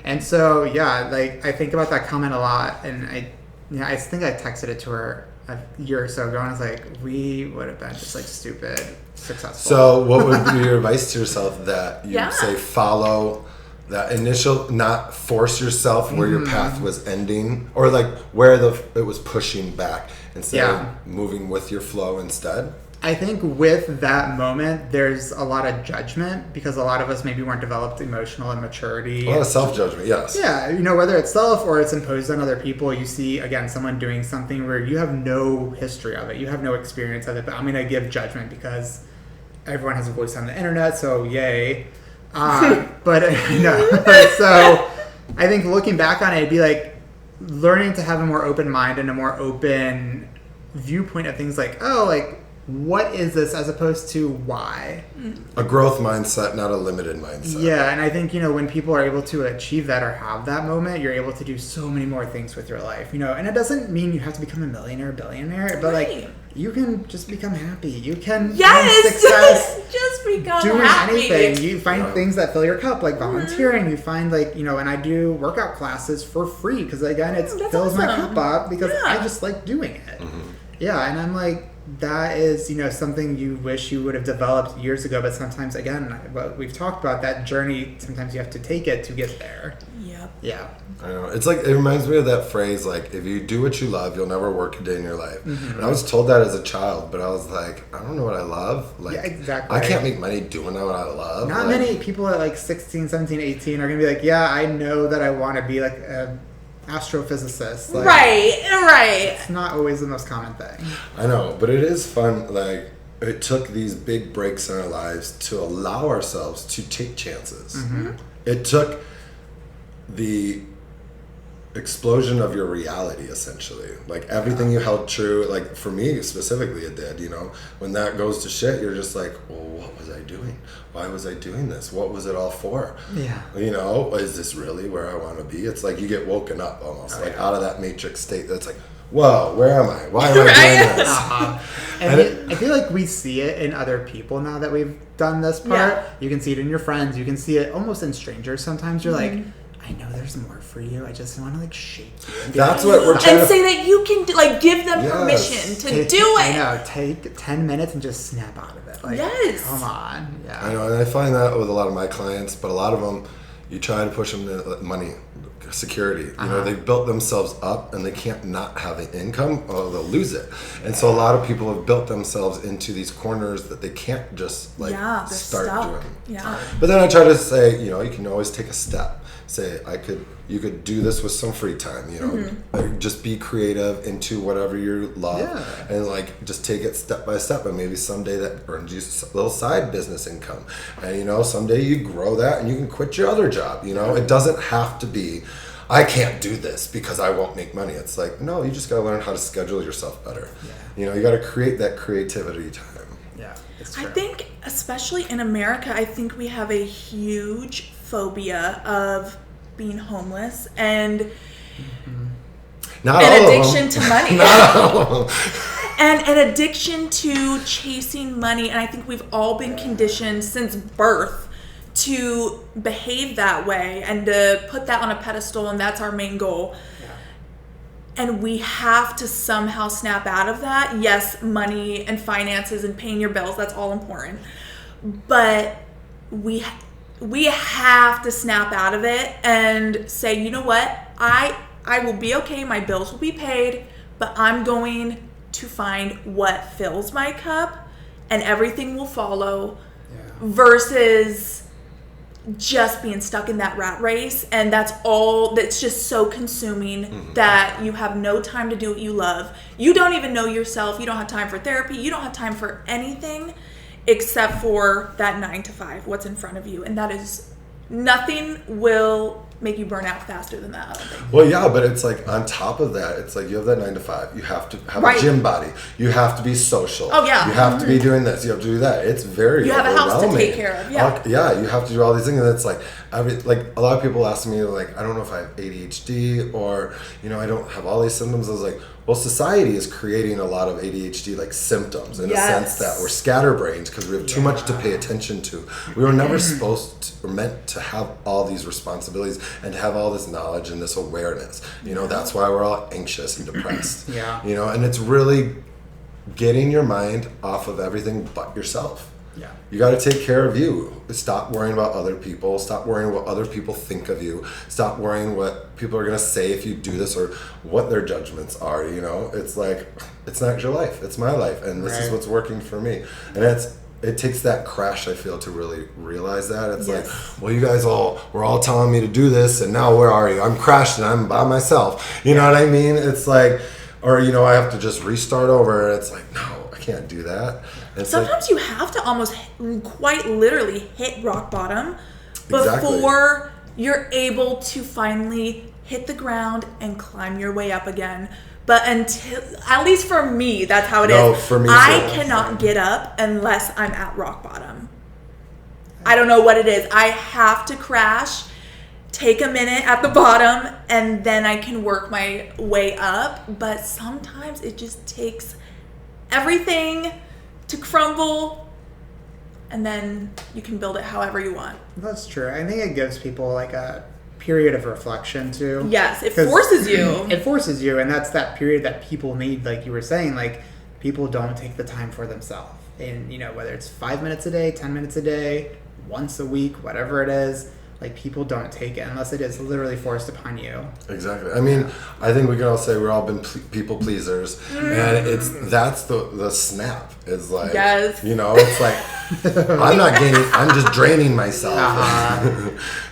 And so, yeah, like I think about that comment a lot. And I think I texted it to her a year or so ago and I was like, we would have been just like stupid successful. So what would be your advice to yourself that you say follow that initial, not force yourself where your path was ending or like where it was pushing back instead of moving with your flow instead? I think with that moment, there's a lot of judgment because a lot of us maybe weren't developed emotional and maturity. A lot of self-judgment, yes. Yeah, whether it's self or it's imposed on other people, you see, again, someone doing something where you have no history of it, you have no experience of it, but I'm going to give judgment because everyone has a voice on the internet, so yay. But so I think looking back on it, it'd be like learning to have a more open mind and a more open viewpoint of things like, what is this as opposed to why? A growth mindset, not a limited mindset. Yeah, and I think, when people are able to achieve that or have that moment, you're able to do so many more things with your life, and it doesn't mean you have to become a millionaire or billionaire, but you can just become happy. You can find success just become doing happy. anything. You find things that fill your cup, like volunteering. You find and I do workout classes for free because again, it fills my cup up because I just like doing it. Yeah, and I'm like, that is, something you wish you would have developed years ago, but sometimes, again, what we've talked about, that journey, sometimes you have to take it to get there. Yep. Yeah. I know. It's like, it reminds me of that phrase, like, if you do what you love, you'll never work a day in your life. And I was told that as a child, but I was like, I don't know what I love. Like, yeah, exactly. I can't make money doing what I love. Not many people at 16, 17, 18 are going to be like, yeah, I know that I want to be a astrophysicist. Right. It's not always the most common thing. I know, but it is fun. Like, it took these big breaks in our lives to allow ourselves to take chances. It took the explosion of your reality, essentially. Like, everything you held true, like, for me specifically, it did, when that goes to shit, you're just like, well, what was I doing? Why was I doing this? What was it all for? Yeah. Is this really where I want to be? It's like you get woken up almost, out of that matrix state that's like, whoa, where am I? Why am I doing this? And I feel like we see it in other people now that we've done this part. Yeah. You can see it in your friends. You can see it almost in strangers. Sometimes you're like, I know there's more for you. I just want to shake you. That's what we're trying and to say that you can give them permission to do it. I know. Take 10 minutes and just snap out of it. Yes. Come on. Yeah. I know, and I find that with a lot of my clients, but a lot of them, you try to push them to money, security. They've built themselves up and they can't not have an income or they'll lose it. And so a lot of people have built themselves into these corners that they can't just start stuck. doing. Yeah. But then I try to say, you can always take a step. Say, you could do this with some free time, just be creative into whatever you love and just take it step by step, and maybe someday that earns you a little side business income, and someday you grow that and you can quit your other job. It doesn't have to be, I can't do this because I won't make money. It's like, no, you just gotta learn how to schedule yourself better. You gotta create that creativity time. Yeah, it's true. I think, especially in America, I think we have a huge phobia of being homeless and Not an all addiction of them. to money. Not all of them. And an addiction to chasing money. And I think we've all been conditioned since birth to behave that way and to put that on a pedestal, and that's our main goal. And we have to somehow snap out of that. Yes, money and finances and paying your bills, that's all important. But we have to snap out of it and say, you know what? I will be okay. My bills will be paid, but I'm going to find what fills my cup and everything will follow versus just being stuck in that rat race. And that's just so consuming that you have no time to do what you love. You don't even know yourself. You don't have time for therapy. You don't have time for anything except for that 9 to 5, what's in front of you. And that is, nothing will make you burn out faster than that, I don't think. Well, yeah, but it's like on top of that, it's like you have that 9 to 5. You have to have a gym body. You have to be social. Oh, yeah. You have to be doing this. You have to do that. It's very You have a house to overwhelming. take care of. Yeah. Yeah, you have to do all these things. And it's like, a lot of people ask me, like, I don't know if I have ADHD or, I don't have all these symptoms. I was like, well, society is creating a lot of ADHD symptoms in a sense that we're scatterbrains because we have too much to pay attention to. We were never supposed to, or meant to have all these responsibilities and to have all this knowledge and this awareness. That's why we're all anxious and depressed. Yeah. And it's really getting your mind off of everything but yourself. Yeah. You got to take care of you. Stop worrying about other people. Stop worrying what other people think of you. Stop worrying what people are going to say if you do this or what their judgments are, you know? It's like, it's not your life. It's my life. And this is what's working for me. And it takes that crash, I feel, to really realize that. It's like, well, you guys were all telling me to do this, and now where are you? I'm crashed and I'm by myself. You know what I mean? It's like, or, you know, I have to just restart over. And it's like, no, I can't do that. Sometimes you have to almost quite literally hit rock bottom before you're able to finally hit the ground and climb your way up again. But until, at least for me, that's how it is. For me I cannot get up unless I'm at rock bottom. I don't know what it is. I have to crash, take a minute at the bottom, and then I can work my way up. But sometimes it just takes everything to crumble, and then you can build it however you want. That's true. I think it gives people like a period of reflection too. Yes, it forces you. It forces you, and that's that period that people need. Like you were saying, like people don't take the time for themselves, and you know, whether it's 5 minutes a day, 10 minutes a day, once a week, whatever it is. Like, people don't take it unless it is literally forced upon you. Exactly. I mean, I think we can all say we've all been people pleasers. And that's the snap. Is like, you know, it's like, I'm not gaining, I'm just draining myself.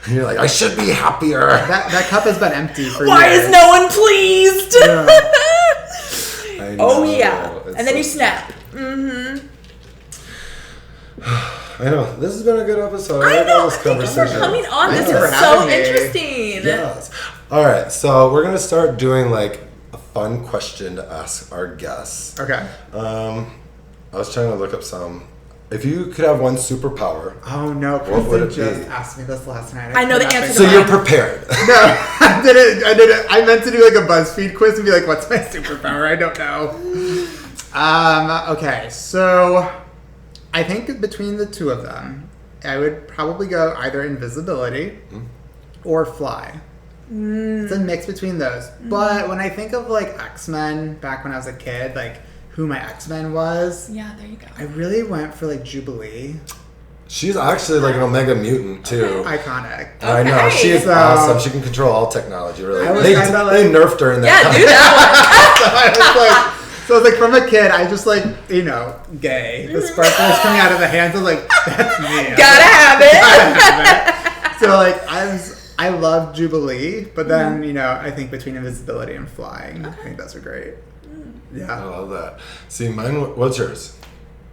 And you're like, I should be happier. That cup has been empty for Why years. is no one pleased? I know, oh, yeah. it's And then you so snap. I know. This has been a good episode. I know. This Thank you for coming on. Thank This you for is so having me. interesting. Yes. All right. So we're gonna start doing like a fun question to ask our guests. Okay. I was trying to look up some. If you could have one superpower, Oh no, What would Kristen it be? just asked me this last night. I know the cannot answer so to think you're mine. prepared. No, I did it. I meant to do like a BuzzFeed quiz and be like, "What's my superpower?" I don't know. Okay, so I think between the two of them, I would probably go either invisibility or fly. It's a mix between those. But when I think of like X-Men back when I was a kid, like who my X-Men was, Yeah, there you go. I really went for like Jubilee. She's actually like an Omega mutant too. Iconic. I know. Okay. She is So- awesome. She can control all technology. Really, I was they kinda they nerfed her in that. Yeah, do that So I was like, from a kid, I just like, you know, gay. The sparklers coming out of the hands. I was like, that's me. one. Gotta have it. Gotta have it. So like, I love Jubilee, but then you know, I think between invisibility and flying, I think those are great. I Yeah. love that. See, mine. What's yours?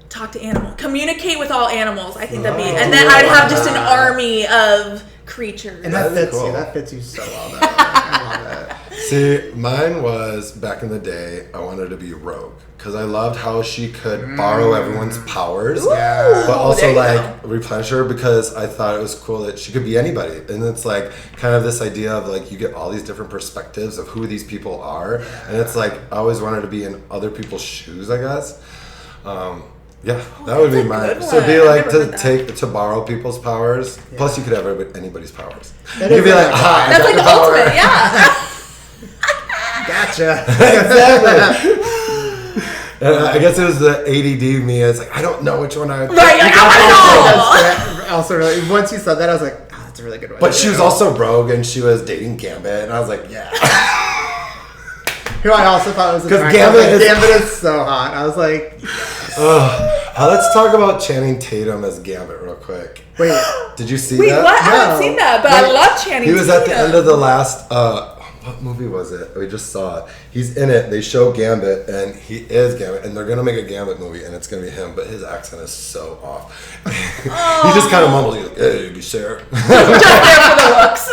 Talk to animals. Communicate with all animals. I think that'd be. Oh, And then I'd have just an yeah. army of creatures. And that That'd be fits cool. you. That fits you so well. Though. I love it. See, mine was back in the day. I wanted to be Rogue because I loved how she could borrow everyone's powers, Yeah. but also there you like replenish her. Because I thought it was cool that she could be anybody, and it's like kind of this idea of like you get all these different perspectives of who these people are, and it's like I always wanted to be in other people's shoes, I guess. Yeah, that would be that's a mine. good So it'd be one. like I've to never heard to borrow people's powers. Plus, you could have anybody's powers. That You'd is be like like, a ah, I That's got like the power." ultimate. Yeah. Gotcha. Exactly. And I guess it was the ADD me. It's like I don't know which one I would. Right. Like, I want to know. Also, really, once you said that, I was like, oh, that's a really good one. But she was also Rogue, and she was dating Gambit, and I was like, yeah. who I also thought was 'Cause attractive. Gambit is- is so hot. I was like, Let's talk about Channing Tatum as Gambit real quick. wait, Did you see Wait, that? what? I haven't No. seen that, but I love Channing He was at the Tatum. end of the last. What movie was it? We just saw it. He's in it. They show Gambit, and he is Gambit, and they're gonna make a Gambit movie, and it's gonna be him. But his accent is so off. He just kind of mumbles. He's like, "Hey, sir." Just there for the looks.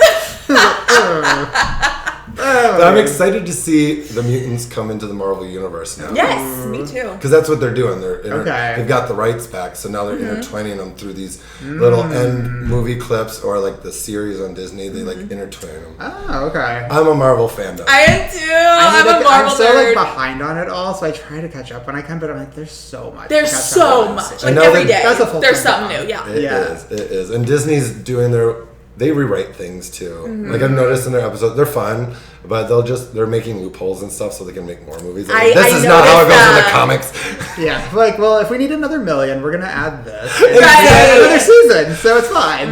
But I'm excited to see the mutants come into the Marvel universe now. Yes, me too. Because that's what they're doing. Okay. They've got the rights back, so now they're intertwining them through these little end movie clips or like the series on Disney. They like intertwine them. oh, okay. I'm a Marvel fan though. I am too. I'm a Marvel I'm so nerd. like behind on it all, so I try to catch up when I can. But I'm like, there's so much. There's to catch so up on. much. I Like know every that- day, That's a full-time there's something job. new. Yeah. It Yeah. is. It is. And Disney's doing their they rewrite things too. Like I've noticed in their episodes, they're fun, but they're making loopholes and stuff so they can make more movies. Like, this is not how it goes in the comics. Yeah, like, well, if we need another million, we're gonna add this. Exactly. Another season, so it's fine.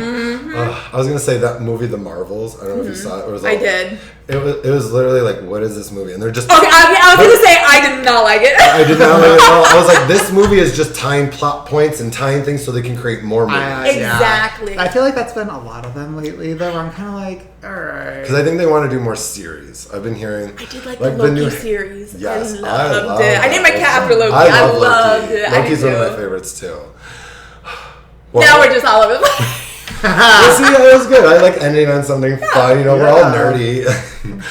I was gonna say that movie, The Marvels. I don't know if you saw it. It was I did. It was literally like, what is this movie? And they're just Okay, I was gonna say I did not like it. I did not like it at all. I was like, this movie is just tying plot points and tying things so they can create more movies. Exactly. I feel like that's been a lot of them lately, though. I'm kind of like, all right. Because I think they want to do more series. I've been hearing. I did like the Loki series. Yes, I loved love it. I named my cat after Loki. I I love loved Loki. it. Loki's I one did of my too. favorites too. Now we're just all over the place. Well, see, it was good. I like ending on something fun. You know, we're all nerdy.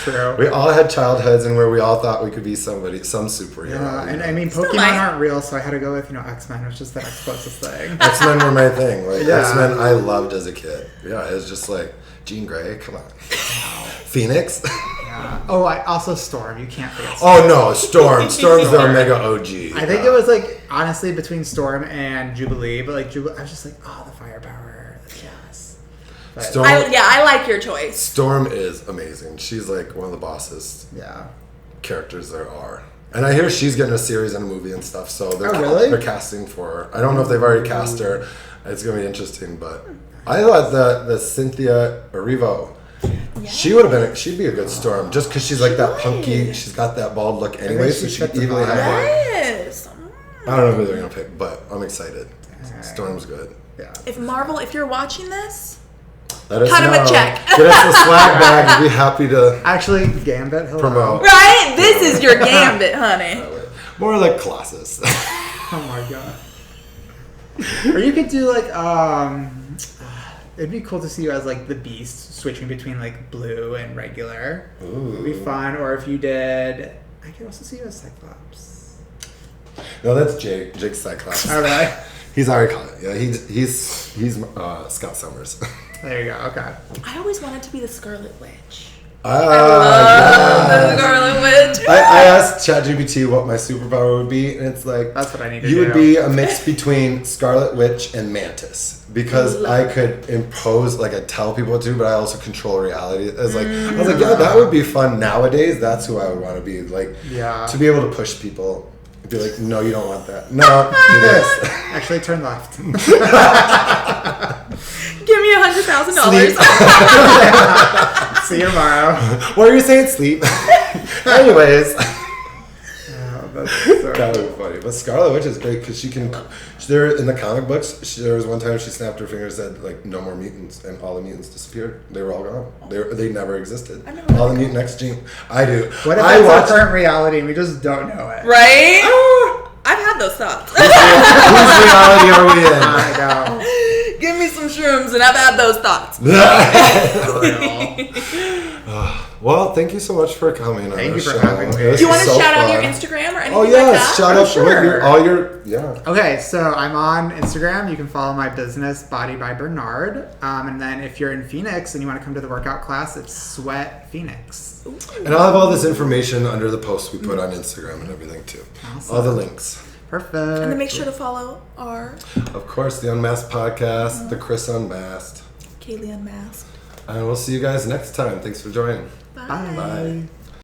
True. We all had childhoods and where we all thought we could be some superhero. Yeah, and I mean, Still Pokemon might. aren't real, so I had to go with, X-Men, which is the next closest thing. X-Men were my thing. Like Yeah. X-Men, I loved as a kid. Yeah, it was just like Jean Grey. Come on, Phoenix. Yeah. Oh, I also Storm. You can't forget Storm. Oh no, Storm. Storm's the Omega OG. I think it was like honestly between Storm and Jubilee, but like Jubilee, I was just like, oh, the firepower, yes. But, Storm. I like your choice. Storm is amazing. She's like one of the bossest yeah. characters there are. And I hear she's getting a series and a movie and stuff, so they're, Oh, really? they're casting for her. I don't know if they've already cast her. It's going to be interesting, but I thought the Cynthia Erivo, she'd be a good Storm, just because she's like that punky, she's got that bald look anyway, so she fits the easily vibe. have Yes. I don't know who they're going to pick, but I'm excited. Storm's good. Yeah. If Marvel, if you're watching this, Let us cut him know. a check. Get us the swag bag. We'd be happy to Actually, Gambit, hello. promote. Right? This is your gambit, honey. More like Colossus. Oh my god. Or you could do like it'd be cool to see you as like the Beast switching between like blue and regular. Ooh. It'd be fun. Or if you did, I could also see you as Cyclops. No, that's Jake. Jake's Cyclops. All right. He's already caught it. Yeah, he's Scott Summers. There you go. Okay. I always wanted to be the Scarlet Witch. The The Scarlet Witch. I asked ChatGPT what my superpower would be, and it's like That's what I need to you do. would be a mix between Scarlet Witch and Mantis because I could impose, like, I tell people what to do, but I also control reality. It's like I was like, yeah, that would be fun nowadays. That's who I would want to be, like, Yeah. to be able to push people. Be like, no, you don't want that. No, do this. Actually, turn left. Give me $100,000. See you tomorrow. What are you saying? Sleep. Anyways. Oh, that's so That would be funny. But Scarlet Witch is great because she can. There in the comic books, there was one time she snapped her fingers and said, like, no more mutants, and all the mutants disappeared. They were all gone. They never existed. I never All the mutant X gene. I do. What if I that's watched. our current reality and we just don't know it? Right? I've had those thoughts. Whose reality are we in? I know. Give me some shrooms and I've had those thoughts. Well, thank you so much for coming on Thank our you for show. having me. It was Do you want to so shout out your fun. Instagram or anything Oh like yes, that? shout out sure. all your yeah. Okay, so I'm on Instagram. You can follow my business, Body by Bernard. And then if you're in Phoenix and you want to come to the workout class, it's Sweat Phoenix. And I'll have all this information under the posts we put on Instagram and everything too. Awesome. All the links. Perfect. And then make sure to follow our Of course, the Unmasked podcast, the Chris.unmasked. Kaylee Unmasked. And we'll see you guys next time. Thanks for joining. Bye. Bye. Bye.